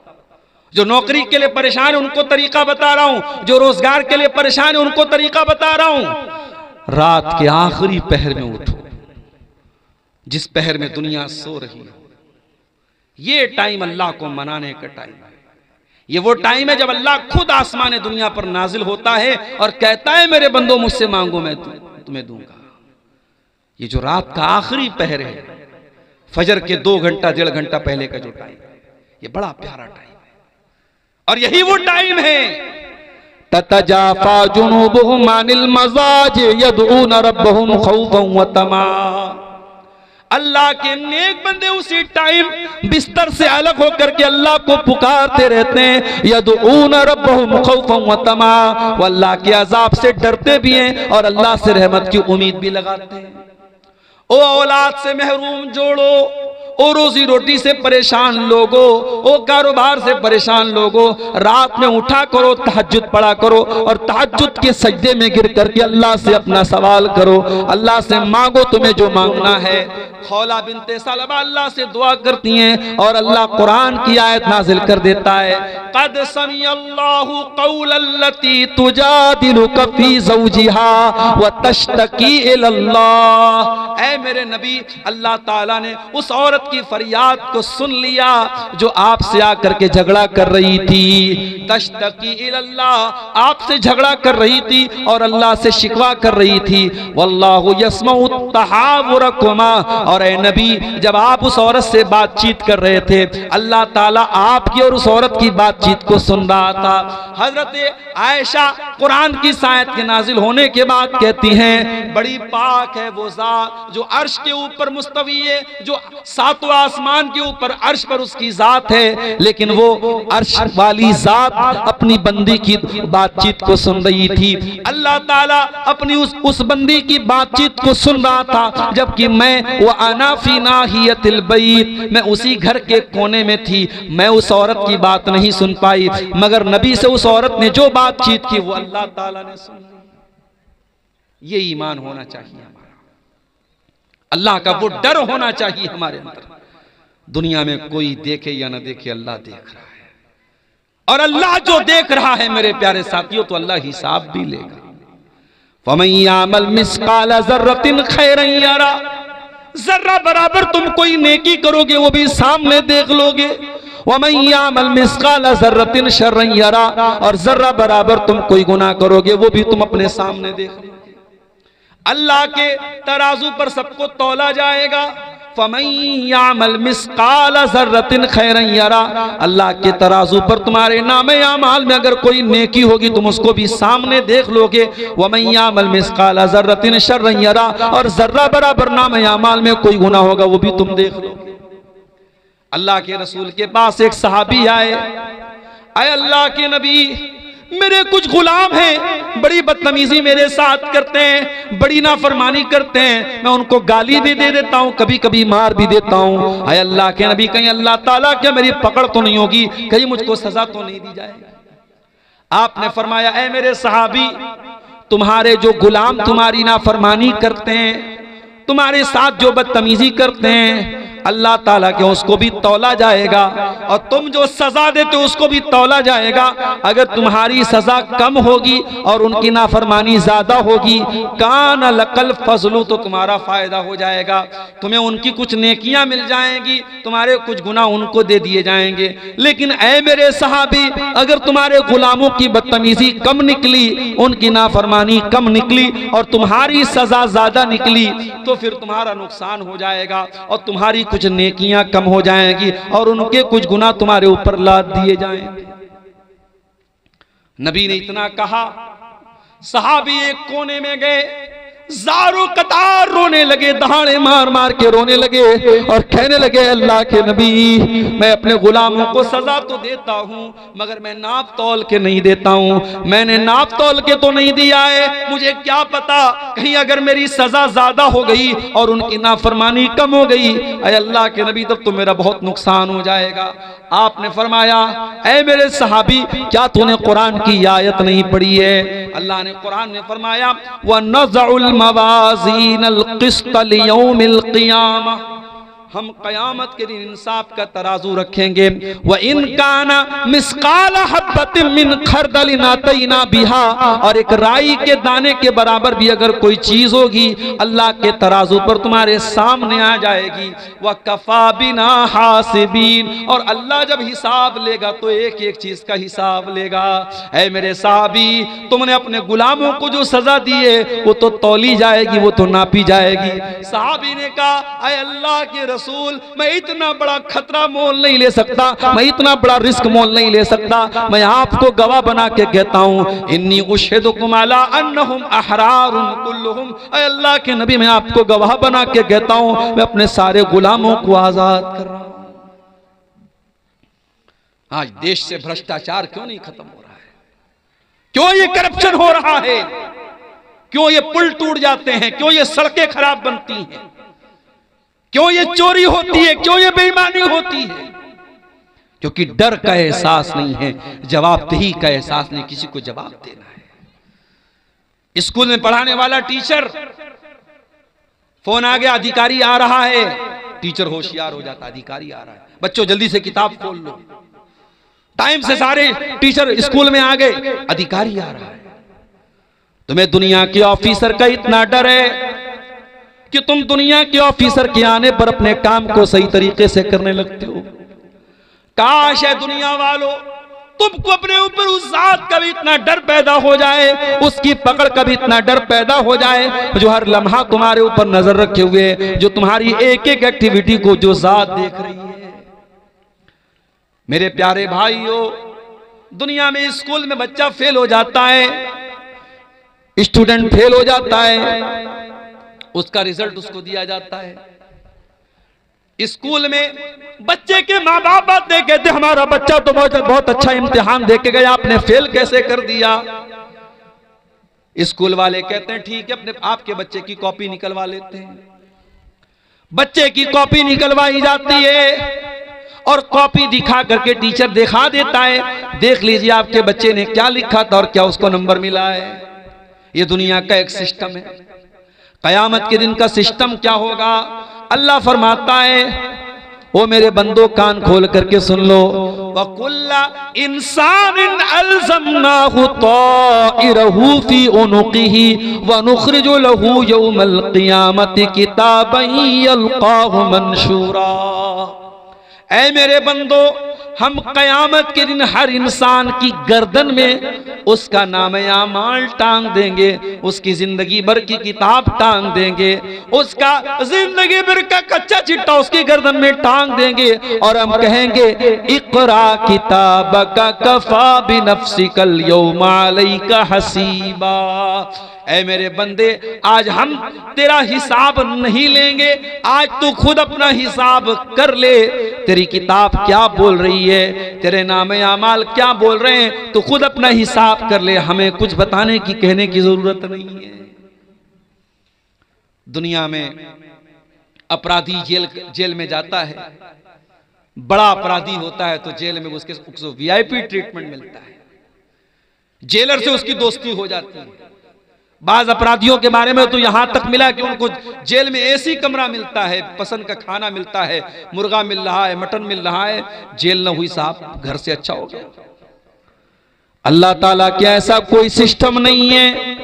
जो नौकरी के लिए परेशान है उनको तरीका बता रहा हूं, जो रोजगार के लिए परेशान है उनको तरीका बता रहा हूं। रात के आखिरी पहर में उठो, जिस पहर में दुनिया सो रही हो, ये टाइम अल्लाह को मनाने का टाइम है। ये वो टाइम है जब अल्लाह खुद आसमान दुनिया पर नाजिल होता है और कहता है, मेरे बंदो मुझसे मांगो, मैं तुम्हें दूंगा। ये जो रात का आखिरी पहर है, फजर के 2 घंटा 1.5 घंटा पहले का जो टाइम है, ये बड़ा प्यारा टाइम है और यही वो टाइम है। ततजाफा जुनूबुहुम अनिल मज़ाज यदऊन रब्बहुम खौफन व तमा। अल्लाह के नेक बंदे उसी टाइम बिस्तर से अलग होकर के अल्लाह को पुकारते रहते हैं। यदऊन रब्बहुम खौफन व तमा, वो अल्लाह के अजाब से डरते भी हैं और अल्लाह से रहमत की उम्मीद भी लगाते हैं। ओ औलाद से महरूम जोड़ो, ओ रोजी रोटी से परेशान लोगो, ओ कारोबार से परेशान लोगो, रात में उठा करो, तहज्जुद पढ़ा करो और तहज्जुद के सजदे में गिर करके अल्लाह से अपना सवाल करो, अल्लाह से मांगो तुम्हें जो मांगना है। खौला बिनते सालबा अल्लाह से दुआ करती हैं और अल्लाह कुरान की आयत नाजिल कर देता है, क़द समिअल्लाहु क़ौलल्लती तुजादिलुका फ़ी ज़ौजिहा व तश्तकी इलल्लाह। ऐ मेरे नबी, अल्लाह ताला ने उस औरत की फरियाद को सुन लिया जो आपसे आकर के झगड़ा कर रही थी। तश्तकी इलल्लाह, आपसे झगड़ा कर रही थी और अल्लाह से शिकवा कर रही थी। वल्लाहु यस्मउ तहावुरकुमा, और ऐ नबी, जब आप उस औरत से बातचीत कर रहे थे, अल्लाह ताला आपकी और उस औरत की बातचीत को सुन रहा था। हजरत आयशा कुरान की आयत के नाजिल होने के बाद कहती हैं, बड़ी पाक है वो जात जो अर्श के ऊपर मुस्तवी है, जो 7वें आसमान के ऊपर अर्श पर उसकी जात है, लेकिन वो अर्श वाली जात अपनी बंदी की बातचीत को सुन रही थी। अल्लाह ताला अपनी उस बंदी की बातचीत को सुन रहा था, जबकि मैं वो अना फी नाहियतिल बैत, मैं उसी घर के कोने में थी, मैं उस औरत की बात नहीं सुन पाई, मगर नबी से उस औरत ने जो बातचीत की वो अल्लाह ताला ने सुन ली। ये ईमान होना चाहिए हमारा, अल्लाह का वो डर होना चाहिए हमारे अंदर। दुनिया में कोई देखे या ना देखे, अल्लाह देख रहा है, और अल्लाह जो देख रहा है मेरे प्यारे साथियों, तो अल्लाह हिसाब भी लेगा। फमन यामल मिस्काल ज़र्रतिन खैरन यरा, जर्रा बराबर तुम कोई नेकी करोगे वो भी सामने देख लोगे। वमन यामल मिस्काल ज़र्रतिन शर्रन यरा, और जर्रा बराबर तुम कोई गुनाह करोगे वो भी तुम अपने सामने देख लो। अल्लाह के तराजू पर सबको तौला जाएगा। फमन यामल मिस्काल ज़र्रतिन खैरन यरा, अल्लाह के तराजू पर तुम्हारे नामे आमाल में अगर कोई नेकी होगी तुम उसको भी सामने देख लोगे। वमन यामल मिस्काल ज़र्रतिन शर्रन यरा, और जर्रा बराबर नामे आमाल में कोई गुनाह होगा वो भी तुम देख लोगे। अल्लाह के रसूल के पास एक सहाबी आए, आए अल्लाह के नबी मेरे कुछ गुलाम हैं, बड़ी बदतमीजी मेरे साथ करते हैं, बड़ी नाफरमानी करते हैं, मैं उनको गाली भी दे देता हूँ, कभी कभी मार भी देता हूँ। आए अल्लाह के नबी कहीं अल्लाह ताला क्या मेरी पकड़ तो नहीं होगी, कहीं मुझको सजा तो नहीं दी जाएगी। आपने फरमाया ऐ मेरे सहाबी, तुम्हारे जो गुलाम तुम्हारी नाफरमानी करते हैं, तुम्हारे साथ जो बदतमीजी करते हैं, अल्लाह ताला के उसको भी तौला जाएगा, और तुम जो सजा देते हो उसको भी तौला जाएगा। अगर तुम्हारी सजा कम होगी और उनकी नाफरमानी ज्यादा होगी, कान लकल फजलू, तो तुम्हारा फायदा हो जाएगा, तुम्हें उनकी कुछ नेकियां मिल जाएंगी, तुम्हारे कुछ गुनाह उनको दे दिए जाएंगे। लेकिन ऐ मेरे सहाबी, अगर तुम्हारे गुलामों की बदतमीजी कम निकली, उनकी नाफरमानी कम निकली और तुम्हारी सजा ज्यादा निकली, तो फिर तुम्हारा नुकसान हो जाएगा और तुम्हारी कुछ नेकियां कम हो जाएंगी और उनके कुछ गुनाह तुम्हारे ऊपर लाद दिए जाएंगे। नबी ने इतना कहा, सहाबी एक कोने में गए, ज़ारो कतार रोने लगे, दहाड़े मार मार के रोने लगे और कहने लगे अल्लाह के नबी, मैं अपने गुलामों को सजा तो देता हूँ मगर मैं नाप तौल के नहीं देता हूँ, मैंने नाप तौल के तो नहीं दिया है, मुझे क्या पता कहीं अगर मेरी सजा ज्यादा हो गई और उनकी नाफरमानी कम हो गई, अय अल्लाह के नबी तब तो मेरा बहुत नुकसान हो जाएगा। आपने फरमाया ऐ मेरे सहाबी, क्या तूने कुरान की आयत नहीं पढ़ी है? अल्लाह ने कुरान में फरमाया वनज़उल मवाज़ीनल क़िस्त लियौमिल क़ियामा, हम क़यामत के दिन इंसाफ का तराजू रखेंगे। व इन काना मिस्काल हब्बतिन मिन खरदलिन अतैना बिहा, और एक राई के दाने के बराबर भी अगर कोई चीज होगी अल्लाह के तराजू पर तुम्हारे सामने आ जाएगी। व कफा बिना हासिबीन, और अल्लाह जब हिसाब लेगा तो एक एक चीज का हिसाब लेगा। ऐ मेरे साहबी, तुमने अपने गुलामों को जो सजा दी है वो तो तौली जाएगी, वो तो नापी जाएगी। साहबी ने कहा ऐ अल्लाह के रसूल, मैं इतना बड़ा खतरा मोल नहीं ले सकता, मैं इतना बड़ा रिस्क मोल नहीं ले सकता, मैं आपको गवाह बना के कहता हूँ इन्नी उशहिदुकुम अला अन्नहुम अहरारुन कुल्लुहुम, ऐ अल्लाह के नबी मैं आपको गवाह बना के कहता हूँ मैं अपने सारे गुलामों को आजाद कर रहा हूँ। आज देश से भ्रष्टाचार क्यों नहीं खत्म हो रहा है? क्यों ये करप्शन हो रहा है? क्यों ये पुल टूट जाते हैं? क्यों ये सड़कें खराब बनती हैं? क्यों ये चोरी होती है? क्यों ये बेईमानी होती है? क्योंकि डर का एहसास नहीं है, जवाबदेही का एहसास नहीं, किसी को जवाब देना है। स्कूल में पढ़ाने वाला टीचर, फोन आ गया अधिकारी आ रहा है, टीचर होशियार हो जाता अधिकारी आ रहा है, बच्चों जल्दी से किताब खोल लो। टाइम से सारे टीचर स्कूल में आ गए, अधिकारी आ रहा है। तुम्हें दुनिया के ऑफिसर का इतना डर है कि तुम दुनिया के ऑफिसर के आने पर अपने काम को सही तरीके से करने लगते हो। काश है दुनिया वालों तुमको अपने ऊपर उस जात का भी इतना डर पैदा हो जाए, उसकी पकड़ का भी इतना डर पैदा हो जाए जो हर लम्हा तुम्हारे ऊपर नजर रखे हुए, जो तुम्हारी एक एक एक्टिविटी को जो जात देख रही है। मेरे प्यारे भाइयों, दुनिया में स्कूल में बच्चा फेल हो जाता है, स्टूडेंट फेल हो जाता है, उसका रिजल्ट उसको दिया जाता है। स्कूल में बच्चे के माँ बाप बात दे कहते हमारा बच्चा तो बहुत अच्छा इम्तिहान दे के गया, आपने फेल कैसे कर दिया? स्कूल वाले कहते हैं ठीक है, अपने आपके बच्चे की कॉपी निकलवा लेते हैं। बच्चे की कॉपी निकलवाई जाती है और कॉपी दिखा करके टीचर दिखा देता है, देख लीजिए आपके बच्चे ने क्या लिखा था और क्या उसको नंबर मिला है। ये दुनिया का एक सिस्टम है। कयामत के दिन का सिस्टम क्या होगा? अल्लाह फरमाता है ओ मेरे बंदो कान खोल करके सुन लो, वकुल्ला इंसानिन अल्ज़मनाहु ताइरहु फी उनुक़िही व नुख़रिजु लहू यौमल क़ियामति किताबन यल्क़ाहु मंशूरा। ऐ मेरे बंदो, हम क़यामत के दिन हर इंसान की गर्दन में उसका नाम-ए-आमाल टांग देंगे, उसकी जिंदगी भर की किताब टांग देंगे, उसका जिंदगी भर का कच्चा चिट्ठा उसकी गर्दन में टांग देंगे और हम कहेंगे इक़रा किताबका कफ़ा बिनफ़्सिकल यौमा अलैका हसीबा। ऐ मेरे बंदे, आज हम तेरा हिसाब नहीं लेंगे, आज तू खुद अपना हिसाब कर ले। तेरी किताब क्या बोल रही है, तेरे नाम-ए-आमाल क्या बोल रहे हैं, तू खुद अपना हिसाब कर ले। हमें कुछ बताने की, कहने की जरूरत नहीं है। दुनिया में अपराधी जेल में जाता है, बड़ा अपराधी होता है तो जेल में उसको वीआईपी ट्रीटमेंट मिलता है, जेलर से उसकी दोस्ती हो जाती है। बाज अपराधियों के बारे में तो यहां तक मिला कि उनको जेल में एसी कमरा मिलता है, पसंद का खाना मिलता है, मुर्गा मिल रहा है, मटन मिल रहा है। जेल न हुई साहब, घर से अच्छा हो गया। अल्लाह ताला के ऐसा कोई सिस्टम नहीं है।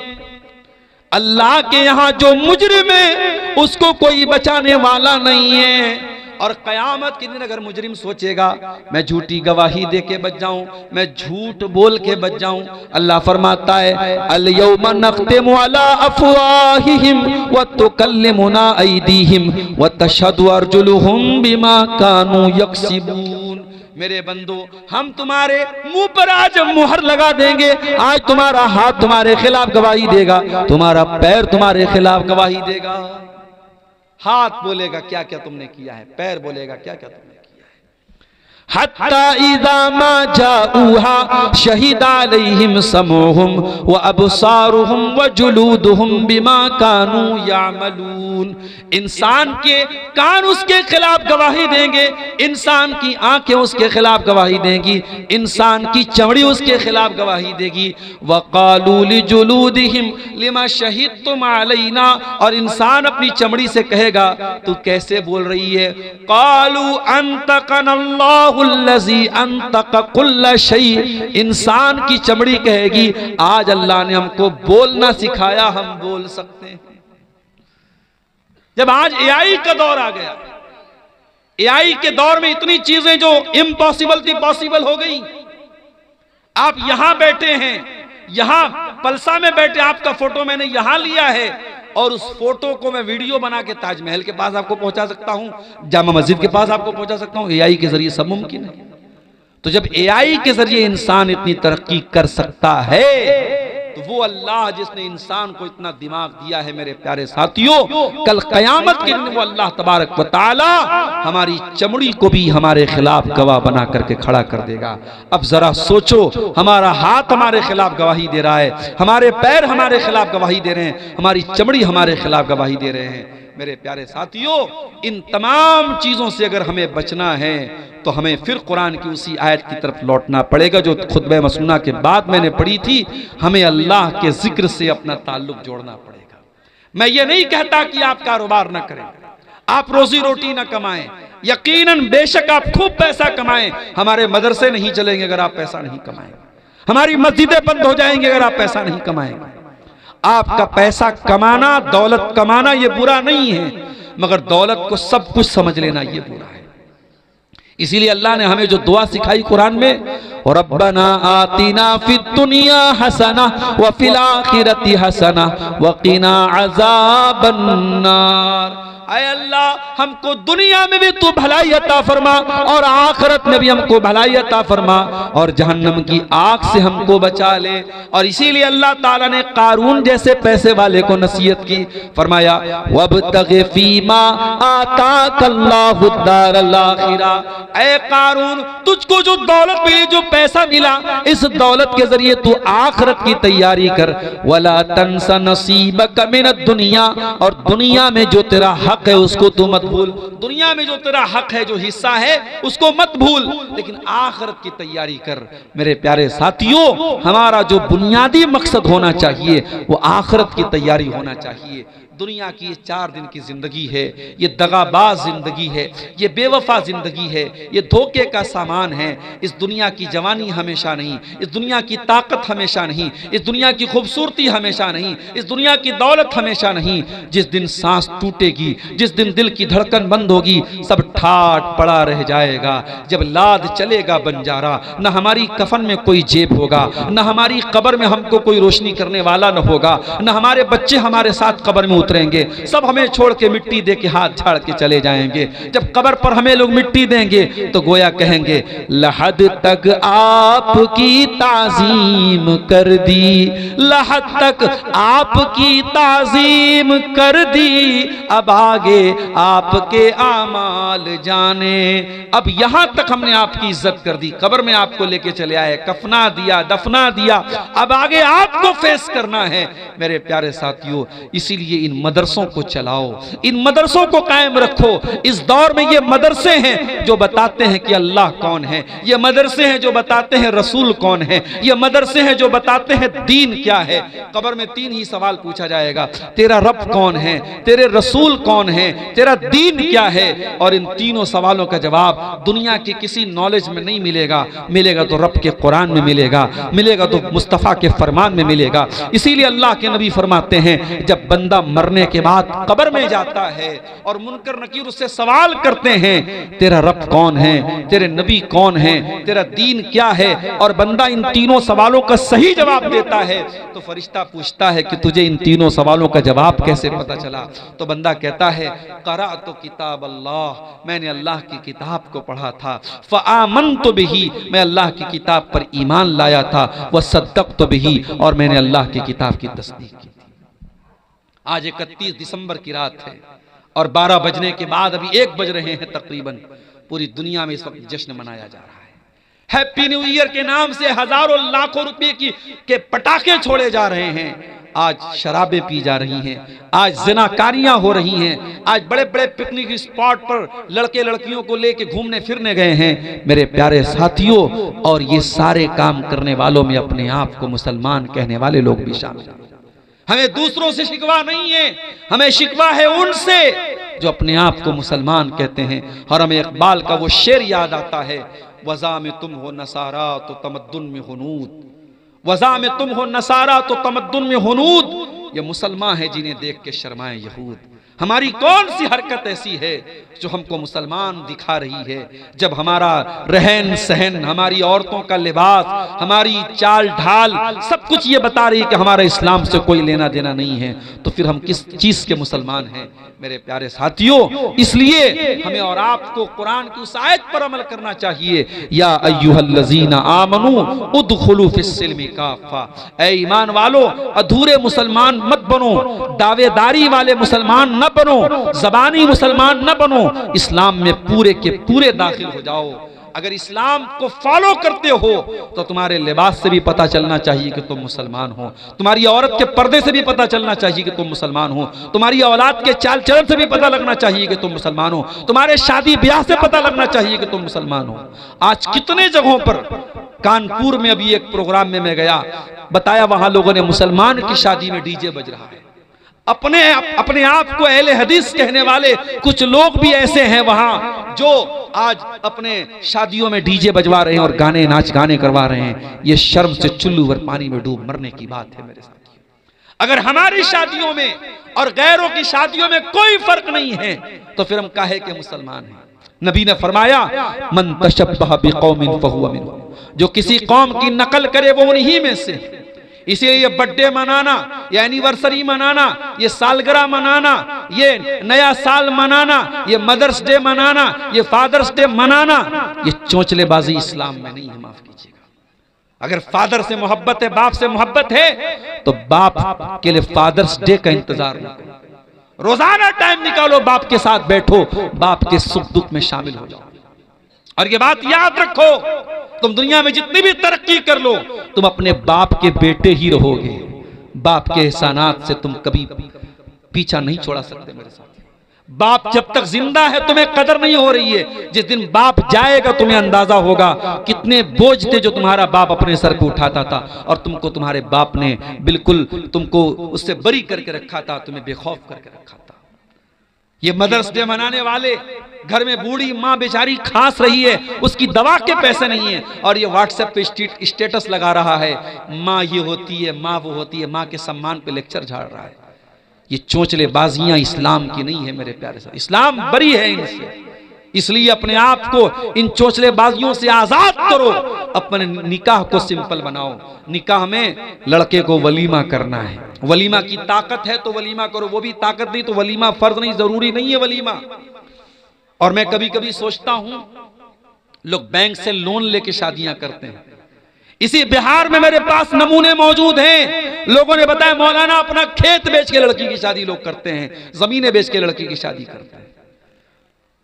अल्लाह के यहां जो मुजरिम है उसको कोई बचाने वाला नहीं है। और क़यामत के दिन अगर मुजरिम सोचेगा मैं झूठी गवाही दे के बच जाऊं, मैं झूठ बोल के बच जाऊं, अल्लाह फरमाता है अल यौमा नख्तिमु अला अफ़वाहिहिम व तुकल्लिमुना ऐदीहिम व तशहदु अर्जुलुहुम बिमा कानू यक्सिबून। मेरे बंदो, हम तुम्हारे मुंह पर आज मुहर लगा देंगे। आज तुम्हारा हाथ तुम्हारे खिलाफ गवाही देगा, तुम्हारा पैर तुम्हारे खिलाफ गवाही देगा। हाथ बोलेगा क्या क्या तुमने किया है, पैर बोलेगा क्या क्या तुमने किया है। हत्ता इज़ा मा जाऊहा शहीदा अलैहिम समूहुम व अबसारुहुम व जुलूदुहुम बिमा कानू यामलून। इंसान के कान उसके खिलाफ गवाही देंगे, इंसान की आंखें उसके खिलाफ गवाही देंगी, इंसान की चमड़ी उसके खिलाफ गवाही देगी। वक़ालू लिजुलूदिहिम लिमा शहीदतुम अलैना, और इंसान अपनी चमड़ी से कहेगा तू कैसे बोल रही है। क़ालू अंतक़नल्लाहुल्लज़ी अंतक़ कुल्ल शै, इंसान की चमड़ी कहेगी आज अल्लाह ने हमको बोलना सिखाया, हम बोल सकते हैं। जब आज एआई का दौर आ गया, एआई के दौर में इतनी चीजें जो इम्पॉसिबल थी पॉसिबल हो गई। आप यहां बैठे हैं, यहां पलसा में बैठे, आपका फोटो मैंने यहां लिया है और उस फोटो को मैं वीडियो बना के ताजमहल के पास आपको पहुंचा सकता हूं, जामा मस्जिद के पास आपको पहुंचा सकता हूं। एआई के जरिए सब मुमकिन है। तो जब एआई के जरिए इंसान इतनी तरक्की कर सकता है तो वो अल्लाह जिसने इंसान को इतना दिमाग दिया है, मेरे प्यारे साथियों, कल कयामत के दिन वो अल्लाह तबारक व तआला हमारी चमड़ी को भी हमारे खिलाफ गवाह बना करके खड़ा कर देगा। अब जरा सोचो, हमारा हाथ हमारे खिलाफ गवाही दे रहा है, हमारे पैर हमारे खिलाफ गवाही दे रहे हैं, हमारी चमड़ी हमारे खिलाफ गवाही दे रहे हैं। मेरे प्यारे साथियों, इन तमाम चीजों से अगर हमें बचना है तो हमें फिर कुरान की उसी आयत की तरफ लौटना पड़ेगा जो खुतबे मसनूना के बाद मैंने पढ़ी थी। हमें अल्लाह के जिक्र से अपना ताल्लुक जोड़ना पड़ेगा। मैं ये नहीं कहता कि आप कारोबार न करें, आप रोजी रोटी न कमाएं, यकीनन बेशक आप खूब पैसा कमाएं, हमारे मदरसे नहीं चलेंगे अगर आप पैसा नहीं कमाएंगे, हमारी मस्जिदें बंद हो जाएंगी अगर आप पैसा नहीं कमाएंगे। आपका पैसा कमाना, दौलत कमाना ये बुरा नहीं है, मगर दौलत को सब कुछ समझ लेना ये बुरा है। इसीलिए अल्लाह ने हमें जो दुआ सिखाई कुरान में, रब्बना आतिना फिद दुनिया हसना व फिल आखिरति हसना व क़िना अज़ाबन्नार। ऐ अल्लाह, हमको दुनिया में भी तू भलाई अता फरमा और आखिरत में भी हमको भलाई अता फरमा और जहन्नम की आग से हमको बचा ले। और इसीलिए अल्लाह ताला ने कारून जैसे पैसे वाले को नसीहत की, फरमाया वब्तग़ि फ़ीमा आताकल्लाहु दारल आखिरा। ऐ कारून, तुझको जो दौलत मिली, जो पैसा मिला, इस दौलत के जरिए तू आखिरत की तैयारी कर। वला तंसा नसीबक मिनद दुनिया, और दुनिया में जो तेरा हक है उसको तू मत भूल। दुनिया में जो तेरा हक है, जो हिस्सा है, उसको मत भूल, लेकिन आखिरत की तैयारी कर। मेरे प्यारे साथियों, हमारा जो बुनियादी मकसद होना चाहिए वो आखिरत की तैयारी होना चाहिए। दुनिया की ये 4 दिन की जिंदगी है, ये दगाबाज जिंदगी है, ये बेवफा जिंदगी है, ये धोखे का सामान है। इस दुनिया की जवानी हमेशा नहीं, इस दुनिया की ताकत हमेशा नहीं, इस दुनिया की खूबसूरती हमेशा नहीं, इस दुनिया की दौलत हमेशा नहीं। जिस दिन सांस टूटेगी, जिस दिन दिल की धड़कन बंद होगी, सब ठाट पड़ा रह जाएगा। जब लाद चलेगा बंजारा, न हमारी कफन में कोई जेब होगा, न हमारी कब्र में हमको कोई रोशनी करने वाला न होगा, न हमारे बच्चे हमारे साथ कब्र में उतरेंगे। सब हमें छोड़ के मिट्टी दे के हाथ झाड़ के चले जाएंगे। जब कब्र पर हमें लोग मिट्टी देंगे तो गोया कहेंगे लहद तक आपकी ताजीम कर दी, लहद तक आपकी ताजीम कर दी, अब आगे आपके आमाल जाने। अब यहां तक हमने आपकी इज्जत कर दी, कब्र में आपको लेके चले आए, कफना दिया, दफना दिया, अब आगे आपको फेस करना है। मेरे प्यारे साथियों, इसीलिए इन मदरसों को चलाओ, इन मदरसों को कायम रखो। इस दौर में ये मदरसे हैं जो बताते हैं कि अल्लाह कौन है, ये मदरसे हैं जो बताते हैं रसूल कौन है, ये मदरसे हैं जो बताते हैं दीन क्या है। कब्र में 3 ही सवाल पूछा जाएगा, तेरा रब कौन है, तेरे रसूल कौन है, तेरा दीन क्या है। और इन तीनों सवालों का जवाब दुनिया के किसी नॉलेज में नहीं मिलेगा, मिलेगा तो रब के कुरान में मिलेगा, मिलेगा तो मुस्तफ़ा के फरमान में मिलेगा। इसीलिए अल्लाह के नबी फरमाते हैं, जब बंदा मरने के बाद कब्र में जाता है और मुनकर नकीर उससे सवाल करते हैं, तेरा रब कौन है, तेरे नबी कौन है, तेरा दीन क्या है, और बंदा इन तीनों सवालों का सही जवाब देता है, तो फरिश्ता पूछता है कि तुझे इन तीनों सवालों का जवाब कैसे पता चला। तो बंदा कहता है, क़राअतु किताब अल्लाह, मैंने अल्लाह की किताब को पढ़ा था, फ़आमनतु बिही, मैं अल्लाह की किताब पर ईमान लाया था, वसद्दक़तु बिही, और मैंने अल्लाह की किताब की तस्दीक की। आज 31 दिसंबर की रात है और 12 बजने के बाद अभी 1 बज रहे हैं तकरीबन। पूरी दुनिया में इस वक्त जश्न मनाया जा रहा है। हैप्पी न्यू ईयर के नाम से हजारों लाखों रुपए के पटाखे छोड़े जा रहे हैं। आज शराबें पी जा रही हैं, आज ज़िनाकारियां हो रही हैं, आज बड़े बड़े पिकनिक स्पॉट पर लड़के लड़कियों को लेके घूमने फिरने गए हैं। मेरे प्यारे साथियों, और ये सारे काम करने वालों में अपने आप को मुसलमान कहने वाले लोग भी शामिल हैं। हमें दूसरों से शिकवा नहीं है, हमें शिकवा है उनसे जो अपने आप को मुसलमान कहते हैं। और हमें इकबाल का वो शेर याद आता है, वज़ा में तुम हो नसारा तो तमद्दुन में हुनूद, वज़ा में तुम हो नसारा तो तमद्दुन में हुनूद। ये मुसलमान है जिन्हें देख के शर्माए यहूद। हमारी कौन सी हरकत ऐसी है जो हमको मुसलमान दिखा रही है, जब हमारा रहन सहन, हमारी औरतों का लिबास, हमारी चाल ढाल, सब कुछ ये बता रही है कि हमारा इस्लाम से कोई लेना देना नहीं है, तो फिर हम किस चीज के मुसलमान हैं। मेरे प्यारे साथियों, इसलिए हमें और आपको कुरान की उस आयत पर अमल करना चाहिए, या अय्युहल्लज़ीना आमनू उदखुलू फिस्सिल्मि काफ़ा, ऐ ईमान वालो अधूरे मुसलमान मत बनो, दावेदारी वाले मुसलमान न बनो, ज़बानी मुसलमान न बनो, इस्लाम में पूरे के पूरे दाखिल हो जाओ। अगर इस्लाम को फॉलो करते हो तो तुम्हारे लिबास से भी पता चलना चाहिए कि तुम मुसलमान हो, तुम्हारी औरत के पर्दे से भी पता चलना चाहिए कि तुम मुसलमान हो, तुम्हारी औलाद के चाल चलन से भी पता लगना चाहिए कि तुम मुसलमान हो, तुम्हारे शादी ब्याह से पता लगना चाहिए कि तुम मुसलमान हो। आज कितने जगहों पर, कानपुर में अभी एक प्रोग्राम में मैं गया, बताया वहां लोगों ने मुसलमान की शादी में डीजे बज रहा है। अपने आप को अहले हदीस कहने वाले कुछ लोग भी ऐसे हैं वहां जो आज अपने शादियों में डीजे बजवा रहे हैं और गाने नाच गाने करवा रहे हैं। ये शर्म से चुल्लू भर पानी में डूब मरने की बात है मेरे साथ। अगर हमारी शादियों में और गैरों की शादियों में कोई फर्क नहीं है तो फिर हम काहे के मुसलमान हैं। नबी ने फरमाया, मन तशब्बह बिकौमिन फहुव मिनहुम, जो किसी कौम की नकल करे वो उन्हीं में से। इसीलिए ये बर्थडे मनाना, ये एनिवर्सरी मनाना, ये सालगिरह मनाना, ये नया साल मनाना, ये मदर्स डे मनाना, ये फादर्स डे मनाना, ये चोंचलेबाजी इस्लाम में नहीं है, माफ कीजिएगा। अगर फादर से मोहब्बत है, बाप से मोहब्बत है, तो बाप के लिए फादर्स डे का इंतजार न करो, रोजाना टाइम निकालो, बाप के साथ बैठो, बाप के सुख दुख में शामिल हो जाओ। और ये बात याद रखो, तुम दुनिया में जितनी भी तरक्की कर लो, तुम अपने बाप के बेटे ही रहोगे। बाप के एहसानात से तुम कभी पीछा नहीं छोड़ा सकते मेरे साथ। बाप जब तक जिंदा है तुम्हें कदर नहीं हो रही है, जिस दिन बाप जाएगा तुम्हें अंदाजा होगा कितने बोझ थे जो तुम्हारा बाप अपने सर पे उठाता था और तुमको तुम्हारे बाप ने बिल्कुल तुमको उससे बरी करके रखा था, तुम्हें बेखौफ करके रखा था। ये मदर्स डे मनाने वाले घर में बूढ़ी माँ बेचारी खांस रही है, उसकी दवा के पैसे नहीं है और ये व्हाट्सएप पे स्टेटस लगा रहा है, माँ ये होती है, माँ वो होती है, माँ के सम्मान पे लेक्चर झाड़ रहा है। ये चोंचले बाजियां इस्लाम की नहीं है मेरे प्यारे साहब, इस्लाम बरी है इनसे। इसलिए अपने आप को इन चोंचले बाजियों से आजाद करो, अपने निकाह को सिंपल बनाओ। निकाह में लड़के को वलीमा करना है, वलीमा की ताकत है तो वलीमा करो, वो भी ताकत नहीं तो वलीमा फर्ज नहीं, जरूरी नहीं है वलीमा। और मैं कभी कभी सोचता हूं लोग बैंक से लोन लेके शादियां करते हैं। इसी बिहार में मेरे पास नमूने मौजूद हैं, लोगों ने बताया मौलाना अपना खेत बेच के लड़की की शादी लोग करते हैं, जमीनें बेच के लड़की की शादी करते हैं।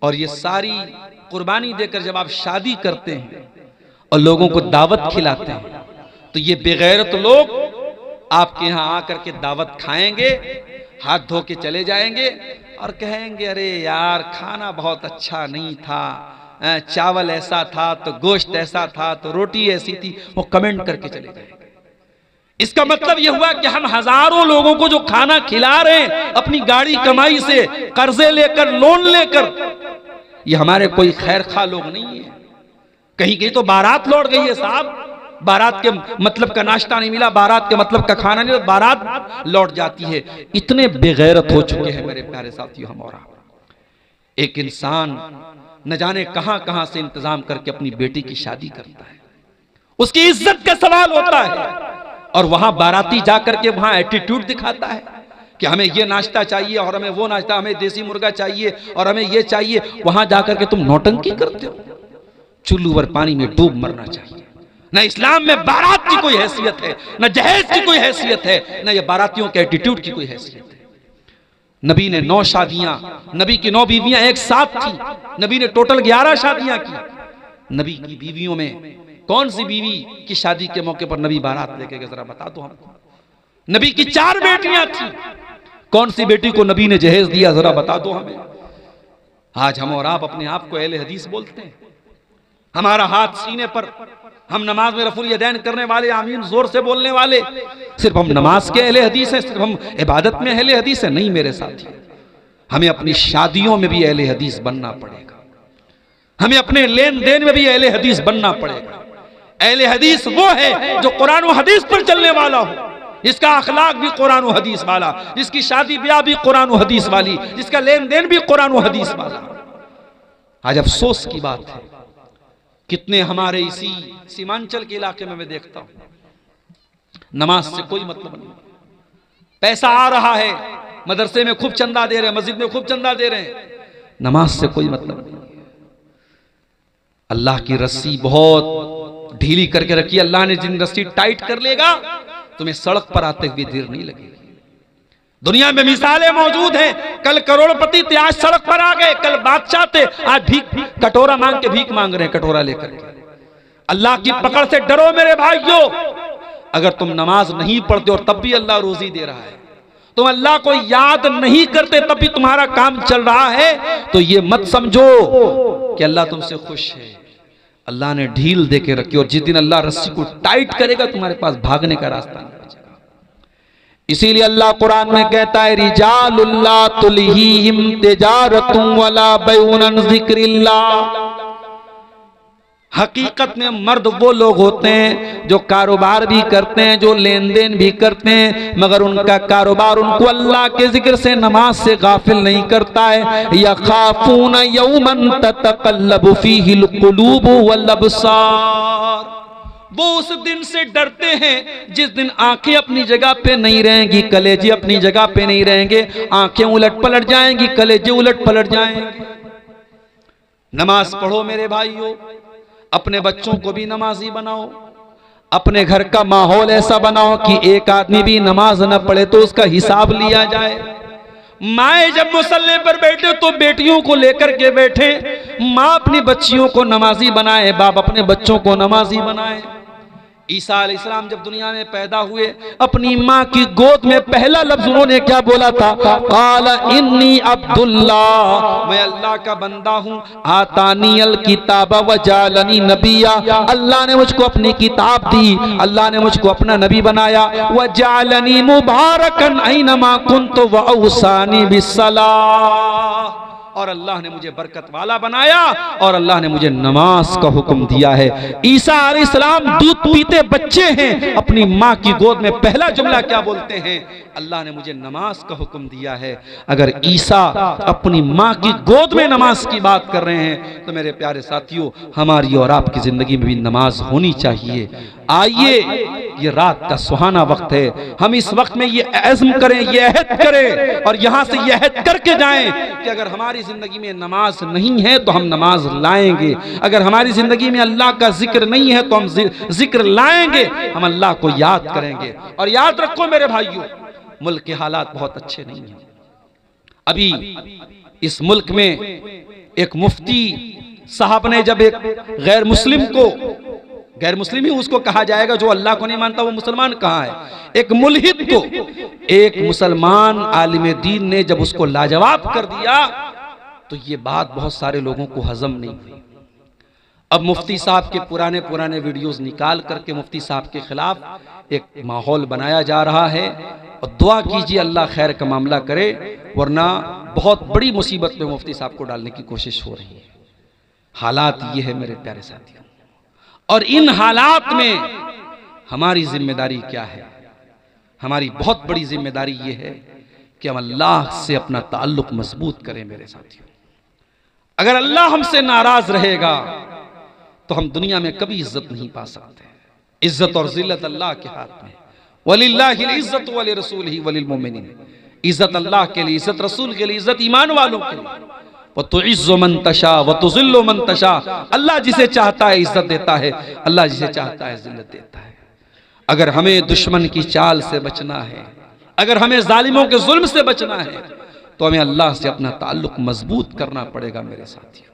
और ये सारी कुर्बानी देकर जब आप शादी करते हैं और लोगों को दावत खिलाते हैं तो ये बेगैरत लोग आपके यहां आकर के दावत खाएंगे, हाथ धो के चले जाएंगे और कहेंगे अरे यार खाना बहुत अच्छा नहीं था, चावल ऐसा था तो गोश्त ऐसा था तो रोटी ऐसी थी, वो कमेंट करके चले जाएंगे। इसका मतलब यह हुआ कि हम हजारों लोगों को जो खाना खिला रहे हैं अपनी गाड़ी कमाई से, कर्जे लेकर, लोन लेकर, ये हमारे कोई खैर खा लोग नहीं है। कहीं कहीं तो बारात लौट गई है साहब, बारात के मतलब का नाश्ता नहीं मिला, बारात के मतलब का खाना नहीं मिला, बारात लौट जाती है। इतने बेगैरत हो चुके हैं मेरे प्यारे साथियों हम और आप। एक इंसान न जाने कहां कहां से इंतजाम करके अपनी बेटी की शादी करता है, उसकी इज्जत का सवाल होता है और वहां बाराती जाकर के वहां एटीट्यूड दिखाता है कि हमें ये नाश्ता चाहिए और हमें वो नाश्ता, हमें देसी मुर्गा चाहिए और हमें ये चाहिए। वहां जाकर के तुम नौटंकी करते हो, चुल्लू भर पानी में डूब मरना चाहिए। न इस्लाम में बारात की कोई हैसियत है, न जहेज की कोई हैसियत है, न ये बारातियों के एटीट्यूड की कोई हैसियत है। नबी ने 9 शादियां, नबी की 9 बीवियां एक साथ थी, नबी ने टोटल 11 शादियां की। नबी की बीवियों में कौन सी बीवी की शादी के मौके पर नबी बारात लेके गए, जरा बता दो हमको। नबी की 4 बेटियां थी, कौन सी बेटी को नबी ने जहेज दिया, जरा बता दो हमें। आज हम और आप अपने आप को अहले हदीस बोलते हैं, हमारा हाथ सीने पर, हम नमाज में रफुल यदैन करने वाले, आमीन जोर से बोलने वाले, सिर्फ हम नमाज के अहले हदीस हैं, सिर्फ हम इबादत में अहले हदीस हैं? नहीं मेरे साथी, हमें अपनी शादियों में भी अहले हदीस बनना पड़ेगा, हमें अपने लेन देन में भी अहले हदीस बनना पड़ेगा। अहले हदीस वो है जो कुरान और हदीस पर चलने वाला हो, जिसका अखलाक भी कुरान और हदीस वाला, जिसकी शादी ब्याह भी कुरान और हदीस वाली, जिसका लेन देन भी कुरान और हदीस वाला। आज अफसोस की बात है कितने हमारे इसी सीमांचल के इलाके में मैं देखता हूं नमाज से कोई मतलब नहीं, पैसा आ रहा है, मदरसे में खूब चंदा दे रहे हैं, मस्जिद में खूब चंदा दे रहे हैं, नमाज से कोई मतलब नहीं। अल्लाह की रस्सी बहुत ढीली करके रखी, अल्लाह ने जिन रस्सी टाइट कर लेगा तुम्हें सड़क पर आते हुए देर नहीं लगेगी। दुनिया में मिसालें मौजूद हैं, कल करोड़पति थे आज सड़क पर आ गए, कल बादशाह थे आज भीख कटोरा मांग के भीख मांग रहे हैं, कटोरा लेकर के। अल्लाह की पकड़ से डरो मेरे भाइयों। अगर तुम नमाज नहीं पढ़ते और तब भी अल्लाह रोजी दे रहा है, तुम अल्लाह को याद नहीं करते तब भी तुम्हारा काम चल रहा है, तो ये मत समझो कि अल्लाह तुमसे खुश है। अल्लाह ने ढील दे के रखी और जिस दिन अल्लाह रस्सी को टाइट करेगा तुम्हारे पास भागने का रास्ता नहीं बचेगा। इसीलिए अल्लाह कुरान में कहता है रिजालुल्ला तुलहीहिम तिजारतुम वला बैउन अन जिक्रिल्लाह। हकीकत में मर्द वो लोग होते हैं जो कारोबार भी करते हैं, जो लेन देन भी करते हैं, मगर उनका कारोबार उनको अल्लाह के जिक्र से, नमाज से गाफिल नहीं करता है। यखाफून यौमन ततक़ल्लबु फीहिल क़ुलूबु वल अब्सार। वो उस दिन से डरते हैं जिस दिन आंखें अपनी जगह पे नहीं रहेंगी, कलेजे अपनी जगह पे नहीं रहेंगे, आंखें उलट पलट जाएंगी, कलेजे उलट पलट जाएंगे। नमाज पढ़ो मेरे भाइयों, अपने बच्चों को भी नमाजी बनाओ, अपने घर का माहौल ऐसा बनाओ कि एक आदमी भी नमाज न पढ़े तो उसका हिसाब लिया जाए। माए जब मुसल्ले पर बैठे तो बेटियों को लेकर के बैठे, माँ अपनी बच्चियों को नमाजी बनाए, बाप अपने बच्चों को नमाजी बनाए। ईसा अलैहिस्सलाम जब दुनिया में पैदा हुए, अपनी माँ की गोद में पहला लफ्ज उन्होंने क्या बोला था? काला इन्नी अब्दुल्लाह, मैं अल्लाह का बंदा हूँ। आतानियल किताब व जालनी नबिया, अल्लाह ने मुझको अपनी किताब दी, अल्लाह ने मुझको अपना नबी बनाया। व जालनी मुबारकन ऐनमा कुन्तु व औसानी बिस्सलाह, और अल्लाह ने मुझे बरकत वाला बनाया और अल्लाह ने मुझे नमाज का हुक्म दिया है। ईसा अलैहिस्सलाम दूध पीते बच्चे हैं, अपनी माँ की गोद में पहला जुमला क्या बोलते हैं? अल्लाह ने मुझे नमाज का हुक्म दिया है। अगर ईसा अपनी माँ की गोद में नमाज की बात कर रहे हैं तो मेरे प्यारे साथियों, हमारी और आपकी जिंदगी में भी नमाज होनी चाहिए। आइए, ये रात का सुहाना वक्त है, हम इस वक्त में ये अज़्म करें, ये अहद करें और यहाँ से ये अहद करके जाएं कि अगर हमारी जिंदगी में नमाज नहीं है तो हम नमाज लाएंगे। अगर हमारी जिंदगी में अल्लाह का जिक्र नहीं है तो हम जिक्र लाएंगे, हम अल्लाह को याद करेंगे। और याद रखो मेरे भाइयों, मुल्क के हालात बहुत अच्छे नहीं हैं। अभी इस मुल्क में एक मुफ्ती साहब ने जब एक गैर मुस्लिम को, गैर मुस्लिम ही उसको कहा जाएगा, जो अल्लाह को नहीं मानता वो मुसलमान कहाँ है, एक मुल्हिद को एक मुसलमान आलिम दीन ने जब उसको लाजवाब कर दिया तो ये बात बहुत सारे लोगों को हजम नहीं हुई। अब मुफ्ती साहब के पुराने पुराने वीडियोस निकाल करके मुफ्ती साहब के खिलाफ एक माहौल बनाया जा रहा है। और दुआ कीजिए अल्लाह खैर का मामला करे, वरना बहुत बड़ी मुसीबत में मुफ्ती साहब को डालने की कोशिश हो रही है। हालात ये है मेरे प्यारे साथियों, और इन हालात में हमारी जिम्मेदारी क्या है? हमारी बहुत बड़ी जिम्मेदारी ये है कि हम अल्लाह से अपना ताल्लुक मजबूत करें मेरे साथियों। अगर अल्लाह हमसे नाराज रहेगा तो हम दुनिया में कभी इज्जत नहीं पा सकते। इज्जत और जिल्लत अल्लाह के हाथ में। वलिल्लाहिल इज्जतु व लिरसूलिही व लिलमुमिनीन, इज्जत अल्लाह के लिए, इज्जत रसूल के लिए, इज्जत ईमान वालों के लिए। व तुइज्जु मन तशा व तुज़िल्लु मन तशा, अल्लाह जिसे चाहता है इज्जत देता है, अल्लाह जिसे चाहता है जिल्लत देता है। अगर हमें दुश्मन की चाल से बचना है, अगर हमें जालिमों के जुल्म से बचना है तो हमें अल्लाह से अपना ताल्लुक मजबूत करना पड़ेगा मेरे साथियों।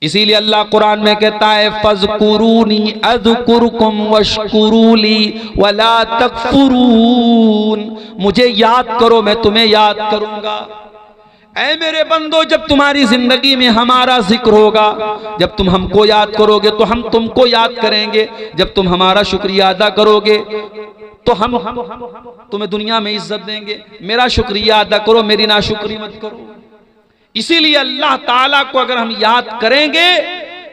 इसीलिए अल्लाह कुरान में कहता है फज़कुरूनी अज़कुरुकुम वश्कुरूली वला तकफुरून, मुझे याद करो मैं तुम्हें याद करूंगा। ऐ मेरे बंदो, जब तुम्हारी जिंदगी में हमारा जिक्र होगा, जब तुम हमको याद करोगे तो हम तुमको याद करेंगे। जब तुम हमारा शुक्रिया अदा करोगे तो हम तुम्हें दुनिया में इज्जत देंगे। मेरा शुक्रिया अदा करो, मेरी नाशुक्री मत करो। इसीलिए अल्लाह ताला को अगर हम याद करेंगे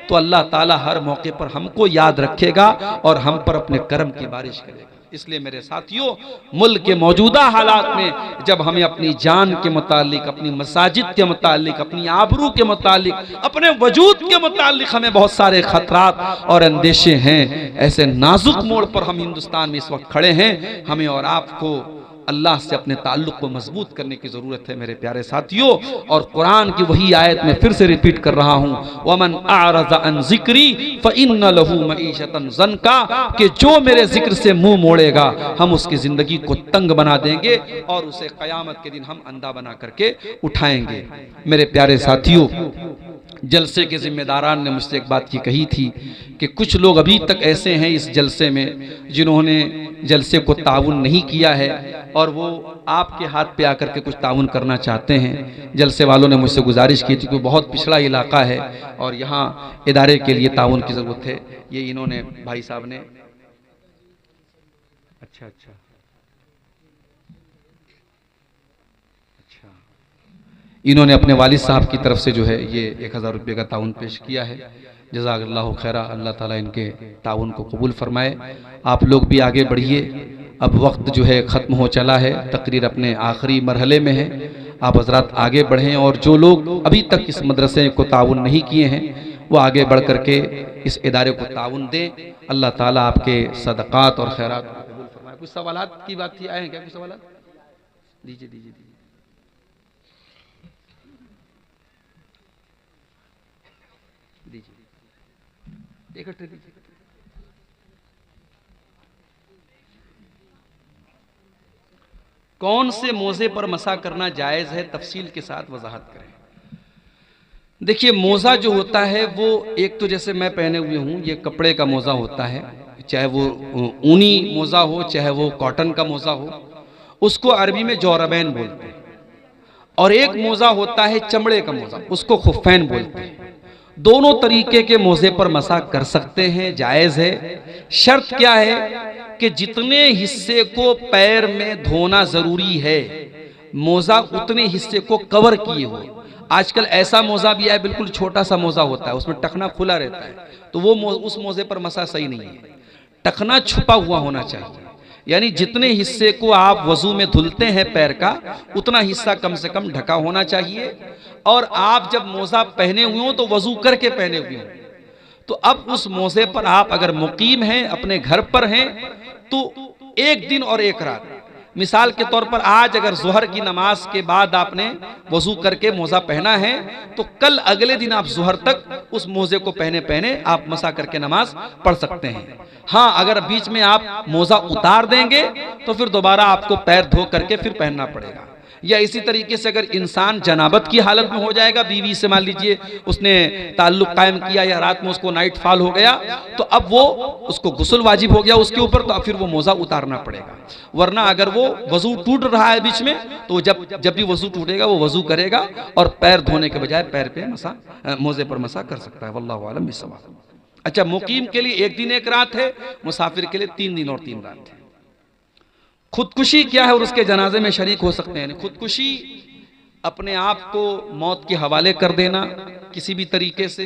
तो अल्लाह ताला हर मौके पर हमको याद रखेगा और हम पर अपने कर्म की बारिश करेगा। इसलिए मेरे साथियों, मुल्क के मौजूदा हालात में जब हमें अपनी जान के मुतालिक, अपनी मसाजिद के मुतालिक, अपनी आबरू के मुतालिक, अपने वजूद के मुतालिक हमें बहुत सारे खतरात और अंदेशे हैं, ऐसे नाजुक मोड़ पर हम हिंदुस्तान में इस वक्त खड़े हैं। हमें और आपको अल्लाह से अपने ताल्लुक को मजबूत करने की ज़रूरत है मेरे प्यारे साथियों। और कुरान की वही आयत में फिर से रिपीट कर रहा हूँ, वमन अअरज़ अन ज़िक्री फ़इन्न लहू मईशतन ज़न्का, कि जो मेरे जिक्र से मुंह मोड़ेगा हम उसकी ज़िंदगी को तंग बना देंगे और उसे क़यामत के दिन हम अंधा बना करके उठाएंगे। मेरे प्यारे साथियों, जलसे के जिम्मेदारान ने मुझसे एक बात की कही थी कि कुछ लोग अभी तक ऐसे हैं इस जलसे में जिन्होंने जलसे को ताउन नहीं किया है और वो आपके हाथ पे आकर के कुछ ताउन करना चाहते हैं। जलसे वालों ने मुझसे गुजारिश की थी कि बहुत पिछड़ा इलाका है और यहाँ इदारे के लिए ताउन की ज़रूरत है। ये इन्होंने भाई साहब ने अच्छा इन्होंने अपने वालिद साहब की तरफ से जो है ये 1000 रुपये का ताउन पेश किया है। जज़ाकल्लाहु खैरा, अल्लाह ताला इनके ताउन को कबूल फरमाए। आप लोग भी आगे बढ़िए, अब वक्त जो है ख़त्म हो चला है, तकरीर अपने आखिरी मरहले में है। आप हज़रात आगे बढ़ें और जो लोग अभी तक इस मदरसे को ताउन नहीं किए हैं वो आगे बढ़ करके इस इदारे को ताउन दें। अल्लाह ताला आपके सदक़ात और खैरात को कबूल फरमाए। कुछ सवालात की बात थी, आए हैं क्या कुछ सवालात? दीजिए। इकट्ठे दीजिए। कौन से मोज़े पर मसा करना जायज़ है, तफसील के साथ वजाहत करें। देखिए, मोज़ा जो होता है वो एक तो जैसे मैं पहने हुए हूँ, ये कपड़े का मोज़ा होता है, चाहे वो ऊनी मोज़ा हो चाहे वो कॉटन का मोज़ा हो, उसको अरबी में जौरबैन बोलते हैं। और एक मोज़ा होता है चमड़े का मोज़ा, उसको खुफ़ैन बोलते हैं। दोनों तरीके के मोज़े पर मसा कर सकते हैं, जायज़ है। शर्त क्या है कि जितने हिस्से को पैर में धोना ज़रूरी है, मोज़ा उतने हिस्से को कवर किए हो। आजकल ऐसा मोज़ा भी है, बिल्कुल छोटा सा मोज़ा होता है, उसमें टखना खुला रहता है, तो वो उस मोज़े पर मसा सही नहीं है। टखना छुपा हुआ होना चाहिए, यानी जितने हिस्से को आप वजू में धुलते हैं पैर का, उतना हिस्सा कम से कम ढका होना चाहिए। और आप जब मोज़ा पहने हुए हो तो वजू करके पहने हुए हो। तो अब उस मोज़े पर आप अगर मुकीम हैं, अपने घर पर हैं, तो एक दिन और एक रात, मिसाल के तौर पर आज अगर ज़ोहर की नमाज के बाद आपने वजू करके मोज़ा पहना है, तो कल अगले दिन आप ज़ोहर तक उस मोज़े को पहने पहने आप मसा करके नमाज पढ़ सकते हैं। हाँ, अगर बीच में आप मोज़ा उतार देंगे तो फिर दोबारा आपको पैर धो करके फिर पहनना पड़ेगा। या इसी तरीके से अगर इंसान जनाबत की हालत में हो जाएगा, बीवी से मान लीजिए उसने ताल्लुक कायम किया या रात में उसको नाइट फॉल हो गया, तो अब वो उसको गुस्ल वाजिब हो गया उसके ऊपर, तो अब फिर वो मोज़ा उतारना पड़ेगा। वरना अगर वो वजू टूट रहा है बीच में, तो जब भी वजू टूटेगा वो वजू करेगा और पैर धोने के बजाय पैर पे मसा, मोज़े पर मसा कर सकता है। वल्लाहु आलम बिस्सवाब। अच्छा, मुकीम के लिए एक दिन एक रात है, मुसाफिर के लिए 3 दिन और 3 रात है। खुदकुशी क्या है और उसके जनाजे में शरीक हो सकते हैं? खुदकुशी अपने आप को मौत के हवाले कर देना किसी भी तरीके से,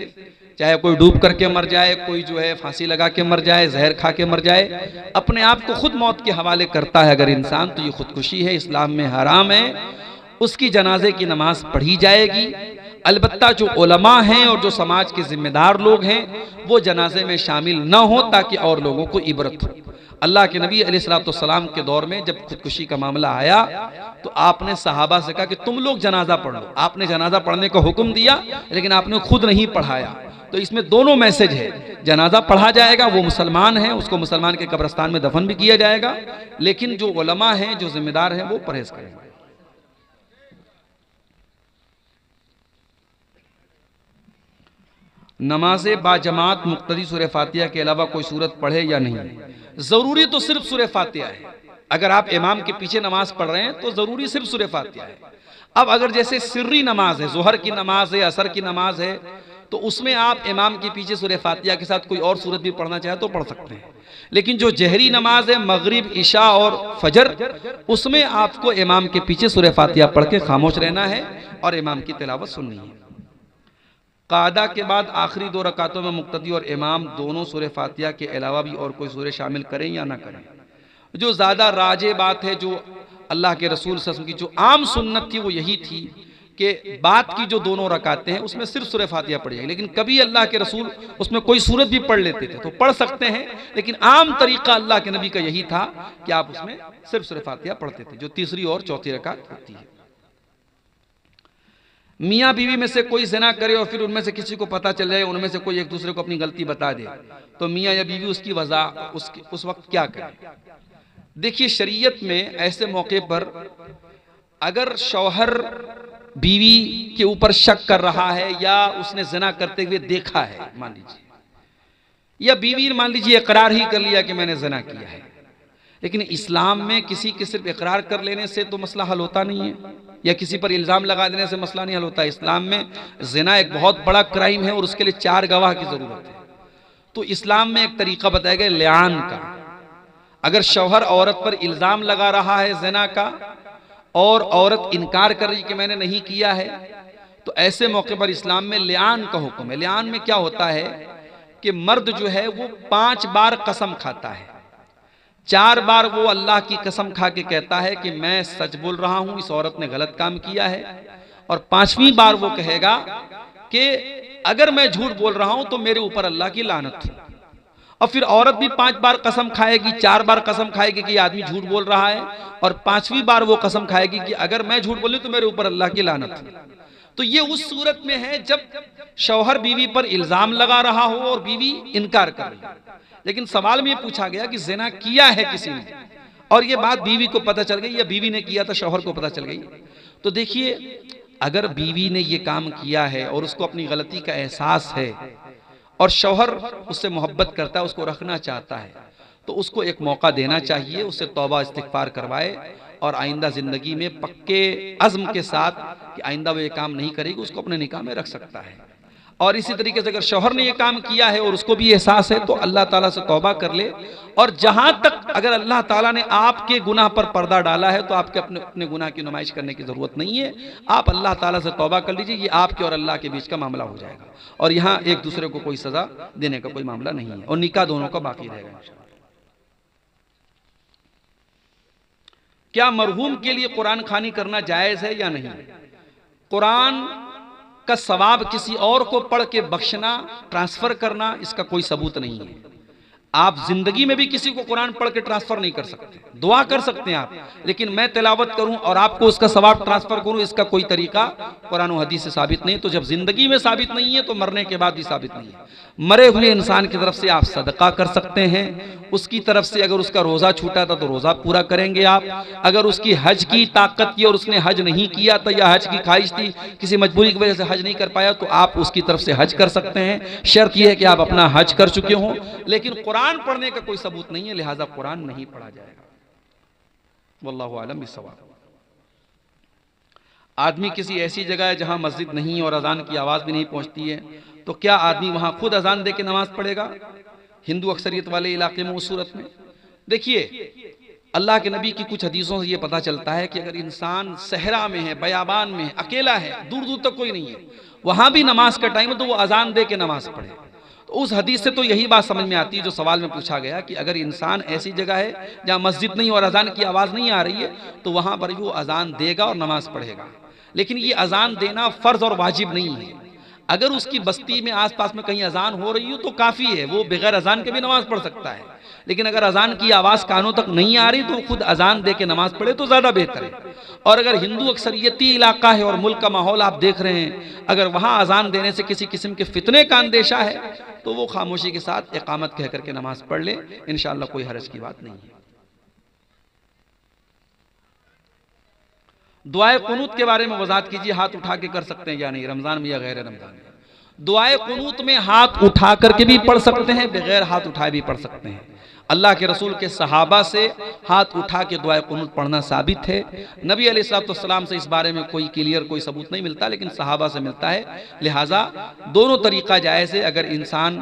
चाहे कोई डूब करके मर जाए, कोई जो है फांसी लगा के मर जाए, जहर खा के मर जाए, अपने आप को खुद मौत के हवाले करता है अगर इंसान, तो ये खुदकुशी है, इस्लाम में हराम है। उसकी जनाजे की नमाज पढ़ी जाएगी। अलबत्ता जो उलमा हैं और जो समाज के जिम्मेदार लोग हैं वो जनाजे में शामिल न हो, ताकि और लोगों को इबरत हो। अल्लाह के नबी अलैहिस्सलाम के दौर में जब खुदकुशी का मामला आया तो आपने सहाबा से कहा कि तुम लोग जनाजा पढ़ लो। आपने जनाजा पढ़ने का हुक्म दिया, लेकिन आपने खुद नहीं पढ़ाया। तो इसमें दोनों मैसेज है, जनाजा पढ़ा जाएगा, वो मुसलमान है, उसको मुसलमान के कब्रिस्तान में दफन भी किया जाएगा, लेकिन जो उलमा हैं, जो जिम्मेदार हैं, वो परहेज करेंगे। नमाज़े बाजमात मुक्तदी सूरह फातिहा के अलावा कोई सूरत पढ़े या नहीं? जरूरी तो सिर्फ सूरह फातिहा है। अगर आप इमाम के पीछे नमाज पढ़ रहे हैं तो जरूरी सिर्फ सूरह फातिहा है। अब अगर जैसे सिर्री नमाज है, जोहर की नमाज है, असर की नमाज है, तो उसमें आप इमाम के पीछे सूरह फातिहा के साथ कोई और सूरत भी पढ़ना चाहे तो पढ़ सकते हैं। लेकिन जो जहरी नमाज है, मगरिब, इशा और फजर, उसमें आपको इमाम के पीछे सूरह फातिहा पढ़ के खामोश रहना है और इमाम की तिलावत सुननी है। कादा के बाद आखिरी 2 रकातों में मुक्तदी और इमाम दोनों सूरह फातिहा के अलावा भी और कोई सूरह शामिल करें या ना करें? जो ज़्यादा राजे बात है, जो अल्लाह के रसूल सल्लल्लाहु अलैहि वसल्लम की जो आम सुन्नत थी वो यही थी कि बात की जो 2 रकातें हैं उसमें सिर्फ सूरह फातिहा पढ़ी जाए। लेकिन कभी अल्लाह के रसूल उसमें कोई सूरत भी पढ़ लेते थे तो पढ़ सकते हैं, लेकिन आम तरीका अल्लाह के नबी का यही था कि आप उसमें सिर्फ सूरह फातिहा पढ़ते थे, जो तीसरी और चौथी रकात होती है। मियाँ बीवी में से कोई ज़िना करे और फिर उनमें से किसी को पता चल जाए, उनमें से कोई एक दूसरे को अपनी गलती बता दे, तो मियाँ या बीवी उसकी वजह उस वक्त क्या करे? देखिए, शरीयत में ऐसे मौके पर अगर शौहर बीवी के ऊपर शक कर रहा है या उसने ज़िना करते हुए देखा है, मान लीजिए, या बीवी मान लीजिए इकरार ही कर लिया कि मैंने ज़िना किया है, लेकिन इस्लाम में किसी के सिर्फ इकरार कर लेने से तो मसला हल होता नहीं है, या किसी पर इल्ज़ाम लगा देने से मसला नहीं हल होता है। इस्लाम में ज़िना एक बहुत बड़ा क्राइम है और उसके लिए 4 गवाह की ज़रूरत है। तो इस्लाम में एक तरीका बताया गया लिआन का। अगर शौहर औरत पर इल्ज़ाम लगा रहा है ज़िना का और औरत इनकार कर रही कि मैंने नहीं किया है, तो ऐसे मौके पर इस्लाम में लिआन का हुक्म है। लिआन में क्या होता है कि मर्द जो है वो 5 बार कसम खाता है। 4 बार वो अल्लाह की कसम खा के कहता है कि मैं सच बोल रहा हूं, इस औरत ने गलत काम किया है, और 5वीं बार वो कहेगा कि अगर मैं झूठ बोल रहा हूं तो मेरे ऊपर अल्लाह की लानत हो। और फिर औरत भी 5 बार कसम खाएगी, 4 बार कसम खाएगी कि आदमी झूठ बोल रहा है, और 5वीं बार वो कसम खाएगी कि अगर मैं झूठ बोलूं तो मेरे ऊपर अल्लाह की लानत हो। तो ये उस सूरत में है जब शौहर बीवी पर इल्जाम लगा रहा हो और बीवी इनकार कर रही है। लेकिन सवाल में ये पूछा गया कि ज़िना किया है किसी ने, और ये बात बीवी को पता चल गई या बीवी ने किया था शौहर को पता चल गई, तो देखिए, अगर बीवी ने ये काम किया है और उसको अपनी गलती का एहसास है और शौहर उससे मोहब्बत करता है, उसको रखना चाहता है, तो उसको एक मौका देना चाहिए, उससे तौबा इस्तिग़फ़ार करवाए और आइंदा ज़िंदगी में पक्के अज़्म के साथ कि आइंदा वो ये काम नहीं करेगी, उसको अपने निकाह में रख सकता है। और इसी तरीके से अगर शौहर ने ये काम किया है और उसको भी एहसास है तो अल्लाह ताला से तौबा कर ले। और जहां तक अगर अल्लाह ताला ने आपके गुनाह पर पर्दा डाला है तो आपके अपने गुनाह की नुमाइश करने की जरूरत नहीं है। आप अल्लाह ताला से तौबा कर लीजिए, ये आपके और अल्लाह के बीच का मामला हो जाएगा और यहाँ एक दूसरे को कोई सजा देने का कोई मामला नहीं है और निकाह दोनों का बाकी रहेगा इंशाअल्लाह। क्या मरहूम के लिए कुरान खानी करना जायज है या नहीं? कुरान का सवाब किसी और को पढ़ के बख्शना, ट्रांसफर करना, इसका कोई सबूत नहीं है। आप जिंदगी में भी किसी को कुरान पढ़ के ट्रांसफर नहीं कर सकते। दुआ कर सकते हैं आप, लेकिन मैं तिलावत करूं और आपको उसका सवाब ट्रांसफर करूं, इसका कोई तरीका कुरान और हदीस से साबित नहीं। तो जब जिंदगी में साबित नहीं है तो मरने के बाद भी साबित नहीं है। मरे हुए इंसान की तरफ से आप सदका कर सकते हैं, उसकी तरफ से अगर उसका रोजा छूटा था तो रोजा पूरा करेंगे आप। अगर उसकी हज की ताकत की और उसने हज नहीं किया था या हज की ख्वाहिश थी, किसी मजबूरी की वजह से हज नहीं कर पाया, तो आप उसकी तरफ से हज कर सकते हैं। शर्त यह है कि आप अपना हज कर चुके हों। लेकिन कुरान पढ़ने का कोई सबूत नहीं है, लिहाजा कुरान नहीं पढ़ा जाएगा। वल्लाहु आलम बिस्सवाब। आदमी किसी ऐसी जगह है जहां मस्जिद नहीं और अजान की आवाज भी नहीं पहुंचती है, तो क्या आदमी वहां खुद अजान दे के नमाज पढ़ेगा? हिंदू अक्सरियत वाले इलाके में, उस सूरत में देखिए, अल्लाह के नबी की कुछ हदीसों से यह पता चलता है कि अगर इंसान सहरा में है, बयाबान में है, अकेला है, दूर दूर तक कोई नहीं है, वहां भी नमाज का टाइम है तो वो अजान दे के नमाज पढ़े। तो उस हदीस से तो यही बात समझ में आती है जो सवाल में पूछा गया कि अगर इंसान ऐसी जगह है जहां मस्जिद नहीं और अजान की आवाज नहीं आ रही है तो वहां पर वो अजान देगा और नमाज पढ़ेगा। लेकिन ये अजान देना फर्ज और वाजिब नहीं है। अगर उसकी बस्ती में आसपास में कहीं अजान हो रही हो तो काफी है, वो बगैर अजान के भी नमाज पढ़ सकता है। लेकिन अगर अजान की आवाज कानों तक नहीं आ रही तो खुद अजान दे के नमाज पढ़े तो ज्यादा बेहतर है। और अगर हिंदू अक्सरियती इलाका है और मुल्क का माहौल आप देख रहे हैं, अगर वहां अजान देने से किसी किस्म के फितने का अंदेशा है तो वो खामोशी के साथ इकामत कह करके नमाज पढ़ ले, इंशाअल्लाह कोई हरज की बात नहीं है। दुआए कुनूत के बारे में वजाहत कीजिए, हाथ उठा के कर सकते हैं या नहीं, रमजान में या गैर रमजान में? दुआए कुनूत में हाथ उठा करके भी पढ़ सकते हैं, बगैर हाथ उठाए भी पढ़ सकते हैं। अल्लाह के रसूल के सहाबा से हाथ उठा के दुआए कुनूत पढ़ना साबित है। नबी अलैहिस्सलाम से इस बारे में कोई क्लियर कोई सबूत नहीं मिलता, लेकिन सहाबा से मिलता है। लिहाजा दोनों तरीका जायज़ है। अगर इंसान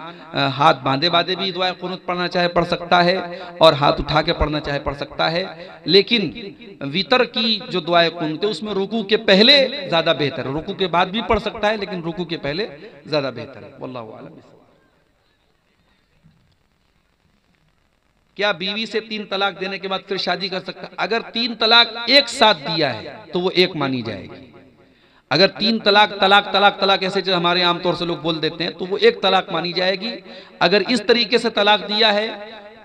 हाथ बांधे बांधे भी दुआए कुनूत पढ़ना चाहे पढ़ सकता है और हाथ उठा के पढ़ना चाहे पढ़ सकता है। लेकिन वितर की जो दुआए कुनूत है उसमें रुकू के पहले ज्यादा बेहतर है, रुकू के बाद भी पढ़ सकता है लेकिन रुकू के पहले ज्यादा बेहतर है। वल्लाहु आलम। क्या बीवी से 3 तलाक देने के बाद फिर शादी कर सकता? अगर 3 तलाक एक साथ दिया है तो वो एक मानी जाएगी। अगर 3 तलाक तलाक तलाक तलाक ऐसे जो हमारे आमतौर से लोग बोल देते हैं तो वो एक तलाक मानी जाएगी। अगर इस तरीके से तलाक दिया है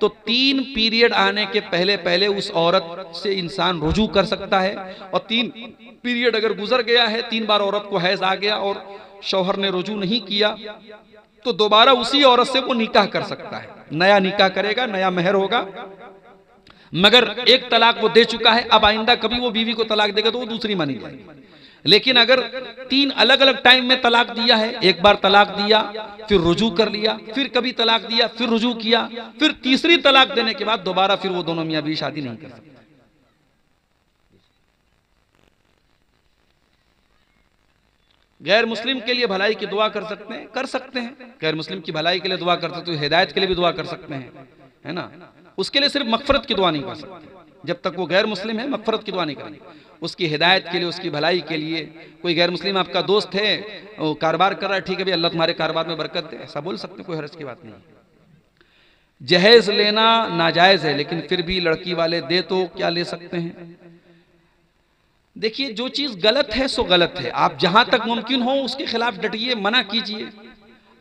तो 3 पीरियड आने के पहले पहले उस औरत से इंसान रुजू कर सकता है। और 3 पीरियड अगर गुजर गया है, 3 बार औरत को हैज आ गया और शौहर ने रुजू नहीं किया तो दोबारा उसी औरत से वो निकाह कर सकता है। नया निकाह करेगा, नया मेहर होगा, मगर एक तलाक वो दे चुका है, अब आइंदा कभी वो बीवी को तलाक देगा तो वो दूसरी मानी जाएगी। लेकिन अगर 3 अलग अलग टाइम में तलाक दिया है, एक बार तलाक दिया फिर रुजू कर लिया, फिर कभी तलाक दिया फिर रुजू किया, फिर तीसरी तलाक देने के बाद दोबारा फिर वो दोनों मियां बीवी शादी नहीं कर सकते। गैर मुस्लिम के लिए भलाई की दुआ कर सकते हैं? कर सकते हैं। गैर मुस्लिम की भलाई के लिए दुआ कर सकते हैं, हिदायत के लिए भी दुआ कर सकते हैं, है ना। उसके लिए सिर्फ मगफरत की दुआ नहीं कर सकते। जब तक वो गैर मुस्लिम है मगफरत की दुआ नहीं करेंगे। उसकी हिदायत के लिए, उसकी भलाई के लिए। कोई गैर मुस्लिम आपका दोस्त है, वो कारोबार कर रहा है, ठीक है भाई अल्लाह तुम्हारे कारोबार में बरकत दे, ऐसा बोल सकते हैं, कोई हर्ज की बात नहीं। जहेज लेना नाजायज है लेकिन फिर भी लड़की वाले दे तो क्या ले सकते हैं? देखिए, जो चीज गलत है सो गलत है। आप जहां तक मुमकिन हो उसके खिलाफ डटिए, मना कीजिए।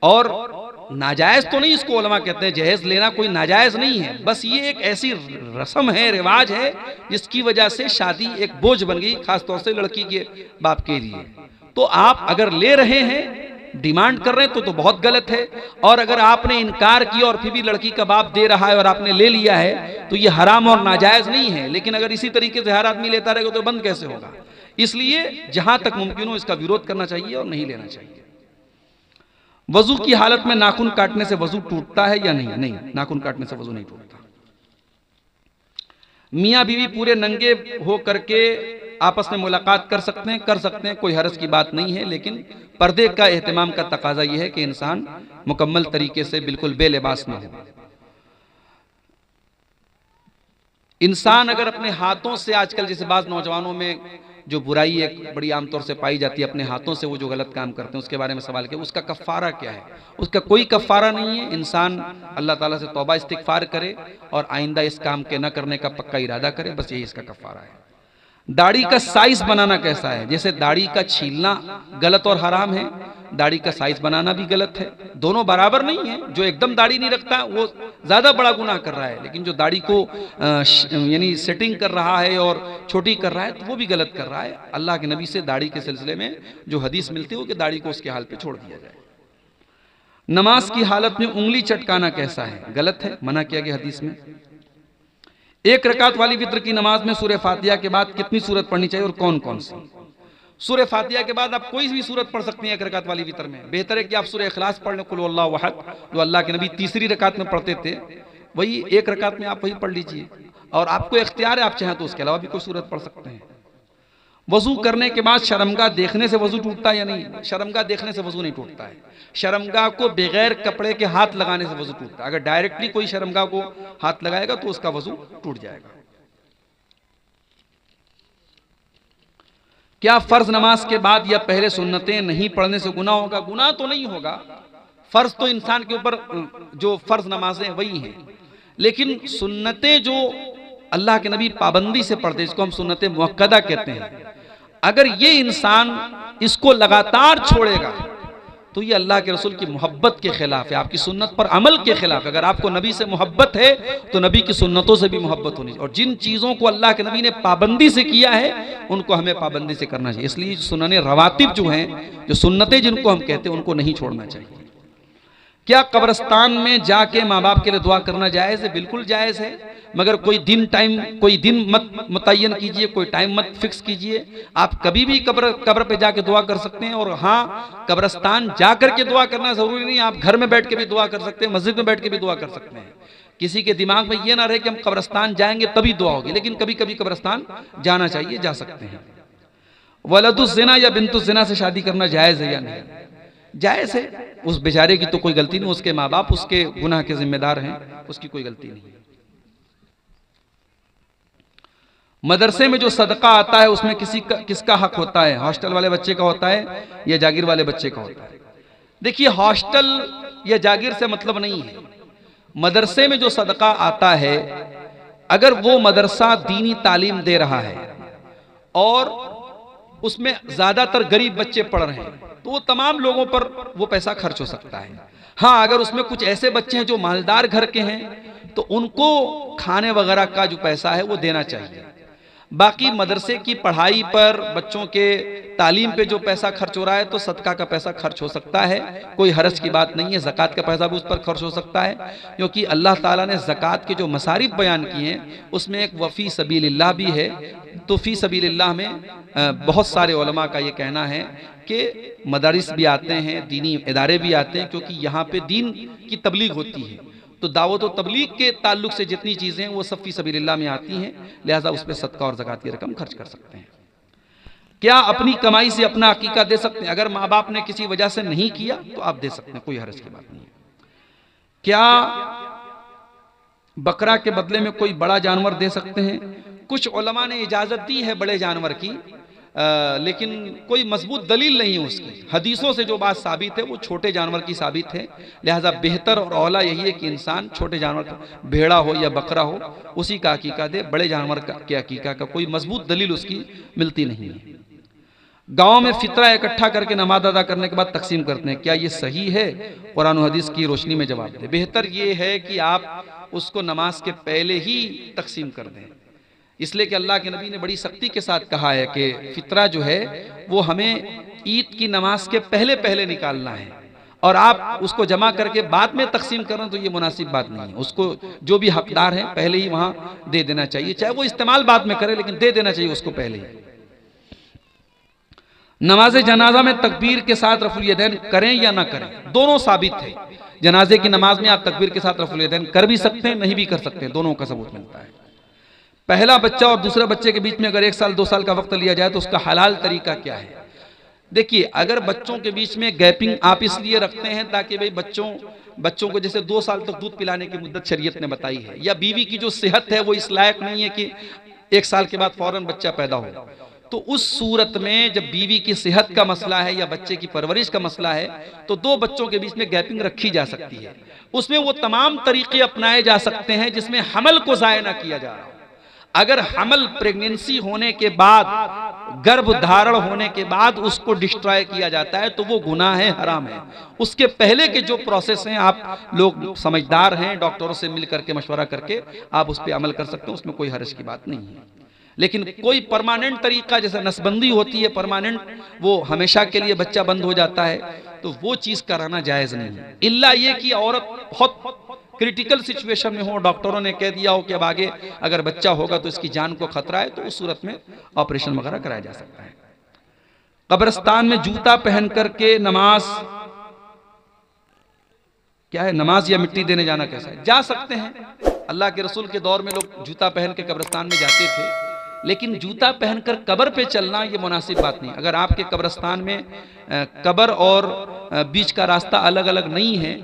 और नाजायज तो नहीं इसको उलमा कहते हैं, जहेज लेना कोई नाजायज नहीं है, बस ये एक ऐसी रस्म है, रिवाज है जिसकी वजह से शादी एक बोझ बन गई, खासतौर से लड़की के बाप के लिए। तो आप अगर ले रहे हैं, डिमांड कर रहे हैं तो बहुत गलत है। और अगर आपने इनकार किया और फिर भी लड़की का बाप दे रहा है और आपने ले लिया है तो ये हराम और नाजायज नहीं है। लेकिन अगर इसी तरीके से हर आदमी लेता रहेगा तो बंद कैसे होगा? इसलिए जहां तक मुमकिन हो इसका विरोध करना चाहिए और नहीं लेना चाहिए। वजू की हालत में नाखून काटने से वजू टूटता है या नहीं? नहीं, नाखून काटने से वजू नहीं टूटता। मियाँ बीवी पूरे नंगे हो करके आपस में मुलाकात कर सकते हैं, कोई हरज की बात नहीं है, लेकिन पर्दे का एहतमाम का तकाजा यह है कि इंसान मुकम्मल तरीके से बिल्कुल बेलिबास ना हो। इंसान अगर अपने हाथों से, आजकल जैसे बाज नौजवानों में जो बुराई एक बड़ी आमतौर से पाई जाती है, अपने हाथों से वो जो गलत काम करते हैं उसके बारे में सवाल किया, उसका कफ़ारा क्या है? उसका कोई कफ़ारा नहीं है। इंसान अल्लाह ताला से तौबा इस्तिग़फ़ार करे और आइंदा इस काम के न करने का पक्का इरादा करे, बस यही इसका कफ़ारा है। दाढ़ी का साइज बनाना कैसा है? जैसे दाढ़ी का छीलना गलत और हराम है, दाढ़ी का साइज बनाना भी गलत है। दोनों बराबर नहीं है। जो एकदम दाढ़ी नहीं रखता वो ज्यादा बड़ा गुनाह कर रहा है, लेकिन जो दाढ़ी को यानी सेटिंग कर रहा है और छोटी कर रहा है तो वो भी गलत कर रहा है। अल्लाह के नबी से दाढ़ी के सिलसिले में जो हदीस मिलती है कि दाढ़ी को उसके हाल पे छोड़ दिया जाए। नमाज की हालत में उंगली चटकाना कैसा है? गलत है, मना किया गया हदीस में। एक रकात वाली वित्र की नमाज में सूरह फातिहा के बाद कितनी सूरत पढ़नी चाहिए और कौन कौन सी? सूरह फातिहा के बाद आप कोई भी सूरत पढ़ सकते हैं एक रकात वाली वितर में। बेहतर है कि आप सूरह इखलास पढ़ लें, कुल हुवल्लाहु अहद, जो अल्लाह के नबी तीसरी रकात में पढ़ते थे, वही एक रकात में आप वही पढ़ लीजिए। और आपको इख्तियार है, आप चाहें तो उसके अलावा भी कोई सूरत पढ़ सकते हैं। वजू करने के बाद शर्मगाह देखने से वजू टूटता है या नहीं? शर्मगाह देखने से वजू नहीं टूटता है। शर्मगाह को बगैर कपड़े के हाथ लगाने से वजू टूटता है। अगर डायरेक्टली कोई शर्मगाह को हाथ लगाएगा तो उसका वजू टूट जाएगा। क्या फर्ज नमाज के बाद या पहले सुन्नतें नहीं पढ़ने से गुनाह होगा? गुनाह तो नहीं होगा। फर्ज तो इंसान के ऊपर जो फर्ज नमाजें वही हैं, लेकिन सुन्नतें जो अल्लाह के नबी पाबंदी से पढ़ते हैं, इसको हम सुन्नतें मुअक्कदा कहते हैं, अगर ये इंसान इसको लगातार छोड़ेगा तो ये अल्लाह के रसूल की मोहब्बत के खिलाफ है, आपकी सुन्नत पर अमल के खिलाफ है। अगर आपको नबी से मोहब्बत है तो नबी की सुन्नतों से भी मोहब्बत होनी चाहिए। और जिन चीज़ों को अल्लाह के नबी ने पाबंदी से किया है उनको हमें पाबंदी से करना चाहिए। इसलिए सुनने रवातिब जो हैं, जो सुन्नतें जिनको हम कहते हैं, उनको नहीं छोड़ना चाहिए। क्या कब्रिस्तान में जाके माँ बाप के लिए दुआ करना जायज़ है? बिल्कुल जायज़ है, मगर कोई दिन मत मुतय्यन कीजिए, कोई टाइम मत फिक्स कीजिए। आप कभी भी कब्र पे जाके दुआ कर सकते हैं। और हाँ, कब्रिस्तान जाकर के दुआ करना जरूरी नहीं, आप घर में बैठ के भी दुआ कर सकते हैं, मस्जिद में बैठ के भी दुआ कर सकते हैं। किसी के दिमाग में ये ना रहे कि हम कब्रिस्तान जाएंगे तभी दुआ होगी, लेकिन कभी कभी कब्रिस्तान जाना चाहिए, जा सकते हैं। वलदुज़ ज़िना या बिन्तुज़ ज़िना से शादी करना जायज़ है या नहीं? जायज़ है। उस बेचारे की तो कोई गलती नहीं, उसके माँ बाप उसके गुनाह के जिम्मेदार हैं, उसकी कोई गलती नहीं। मदरसे में जो सदका आता है उसमें किसका हक होता है? हॉस्टल वाले बच्चे का होता है या जागीर वाले बच्चे का होता है? देखिए, हॉस्टल या जागीर से मतलब नहीं है। मदरसे में जो सदका आता है, अगर वो मदरसा दीनी तालीम दे रहा है और उसमें ज्यादातर गरीब बच्चे पढ़ रहे हैं तो वो तमाम लोगों पर वो पैसा खर्च हो सकता है। हाँ, अगर उसमें कुछ ऐसे बच्चे हैं जो मालदार घर के हैं तो उनको खाने वगैरह का जो पैसा है वो देना चाहिए। बाकी मदरसे की पढ़ाई पर, बच्चों के तालीम पे जो पैसा खर्च हो रहा है तो सदका का पैसा खर्च हो सकता है, कोई हरज की बात नहीं है। ज़कात का पैसा भी उस पर खर्च हो सकता है, क्योंकि अल्लाह ताला ने ज़कात के जो मसारिफ बयान किए हैं उसमें एक वफ़ी सबीलिल्लाह भी है। तो फ़ी सबीलिल्लाह में बहुत सारे उलमा का ये कहना है कि मदारिस भी आते हैं, दीनी इदारे भी आते हैं, क्योंकि यहाँ पे दीन की तबलीग होती है। तो दावत और तबलीग के ताल्लुक से जितनी चीज़ें हैं वो सब फ़ी सबीलिल्लाह में आती हैं, लिहाजा उस पर सदका और ज़कात की रकम खर्च कर सकते हैं। क्या अपनी कमाई से अपना अकीका दे सकते हैं? अगर माँ बाप ने किसी वजह से नहीं किया तो आप दे सकते हैं, कोई हर्ज की बात नहीं है। क्या बकरा के बदले में कोई बड़ा जानवर दे सकते हैं? कुछ उलमा ने इजाज़त दी है बड़े जानवर की, लेकिन कोई मजबूत दलील नहीं है उसकी। हदीसों से जो बात साबित है वो छोटे जानवर की साबित है, लिहाजा बेहतर और औला यही है कि इंसान छोटे जानवर का, भेड़ा हो या बकरा हो, उसी का अकीका दे। बड़े जानवर के अकीका का कोई मजबूत दलील उसकी मिलती नहीं है। गाँव में फितरा इकट्ठा करके नमाज अदा करने के बाद तकसीम करते हैं, क्या ये सही है? कुरान और हदीस की रोशनी में जवाब दें। बेहतर ये है कि आप उसको नमाज के पहले ही तकसीम कर दें, इसलिए कि अल्लाह के नबी ने बड़ी सख्ती के साथ कहा है कि फितरा जो है वो हमें ईद की नमाज के पहले पहले निकालना है, और आप उसको जमा करके बाद में तकसीम करें तो ये मुनासिब बात नहीं है। उसको जो भी हकदार है पहले ही वहां दे देना चाहिए, चाहे वो इस्तेमाल बाद में करे, लेकिन दे देना चाहिए उसको पहले ही। नमाज जनाजा में तकबीर के साथ रफुल यदैन करें या ना करें? दोनों साबित है। जनाजे की नमाज में आप तकबीर के साथ रफुल यदैन कर भी सकते हैं, नहीं भी कर सकते हैं, दोनों का सबूत मिलता है। पहला बच्चा और दूसरे बच्चे के बीच में अगर 1 साल 2 साल का वक्त लिया जाए तो उसका हलाल तरीका क्या है? देखिए, अगर बच्चों के बीच में गैपिंग आप इसलिए रखते हैं ताकि भाई बच्चों को जैसे 2 साल तक दूध पिलाने की मुद्दत शरीयत ने बताई है, या बीवी की जो सेहत है वो इस लायक नहीं है कि 1 साल के बाद फौरन बच्चा पैदा हो, तो उस सूरत में जब बीवी की सेहत का मसला है या बच्चे की परवरिश का मसला है तो 2 बच्चों के बीच में गैपिंग रखी जा सकती है। उसमें वो तमाम तरीके अपनाए जा सकते हैं जिसमें हमल को जाया ना किया जा रहा। अगर हमल प्रेगनेंसी होने के बाद, गर्भ धारण होने के बाद उसको डिस्ट्रॉय किया जाता है तो वो गुनाह है, हराम है। उसके पहले के जो प्रोसेस हैं, आप लोग समझदार हैं, डॉक्टरों से मिल करके मशवरा करके आप उस पर अमल कर सकते हैं, उसमें कोई हर्ज की बात नहीं है। लेकिन कोई परमानेंट तरीका जैसे नसबंदी होती है परमानेंट, वो हमेशा के लिए बच्चा बंद हो जाता है, तो वो चीज कराना जायज नहीं है। इल्ला ये कि औरत बहुत क्रिटिकल सिचुएशन में हो, डॉक्टरों ने कह दिया हो कि अब आगे अगर बच्चा होगा तो इसकी जान को खतरा है, तो उस सूरत में ऑपरेशन वगैरह कराया जा सकता है। कब्रिस्तान में जूता पहन करके नमाज क्या है? नमाज या मिट्टी देने जाना कैसा है? जा सकते हैं। अल्लाह के रसूल के दौर में लोग जूता पहन के कब्रिस्तान में जाते थे, लेकिन जूता पहनकर कब्र पे चलना ये मुनासिब बात नहीं। अगर आपके कब्रिस्तान में कब्र और बीच का रास्ता अलग अलग नहीं है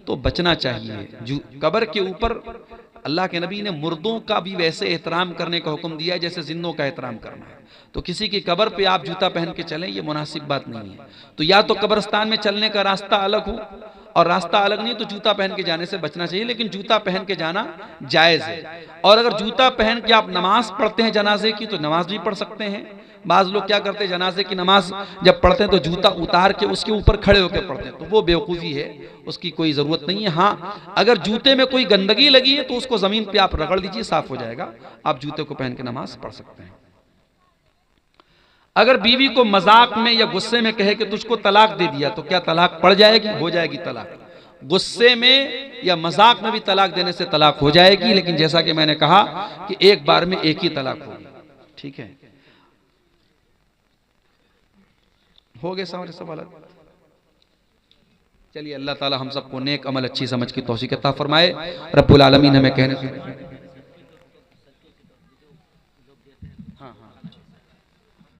तो बचना चाहिए। कब्र के ऊपर अल्लाह के नबी ने मुर्दों का भी वैसे एहतराम करने का हुक्म दिया है जैसे जिंदों का एहतराम करना है। तो किसी की कब्र पे आप जूता पहन के चलें, ये मुनासिब बात नहीं है। तो या तो कब्रिस्तान में चलने का रास्ता अलग हो, और रास्ता अलग नहीं तो जूता पहन के जाने से बचना चाहिए, लेकिन जूता पहन के जाना जायज है। और अगर जूता पहन के आप नमाज पढ़ते हैं जनाजे की तो नमाज भी पढ़ सकते हैं। बाज लोग क्या करते हैं, जनाजे की नमाज जब पढ़ते हैं तो जूता उतार के उसके ऊपर खड़े होकर पढ़ते हैं, तो वो बेवकूफ़ी है, उसकी कोई ज़रूरत नहीं है। हाँ, अगर जूते में कोई गंदगी लगी है तो उसको ज़मीन पे आप रगड़ दीजिए, साफ हो जाएगा। आप जूते को पहन के नमाज पढ़ सकते हैं। अगर बीवी को मजाक में या गुस्से में कहे कि तुझको तलाक दे दिया तो क्या तलाक पड़ जाएगी? हो जाएगी तलाक। गुस्से में या मजाक में भी तलाक देने से तलाक हो जाएगी, लेकिन जैसा कि मैंने कहा कि एक बार में एक ही तलाक होगी। ठीक है, हो गए सारे सवाल। चलिए, अल्लाह ताला हम सबको नेक अमल अच्छी समझ की तौफीक अता फरमाए। रब्बुल आलमीन हमें कहने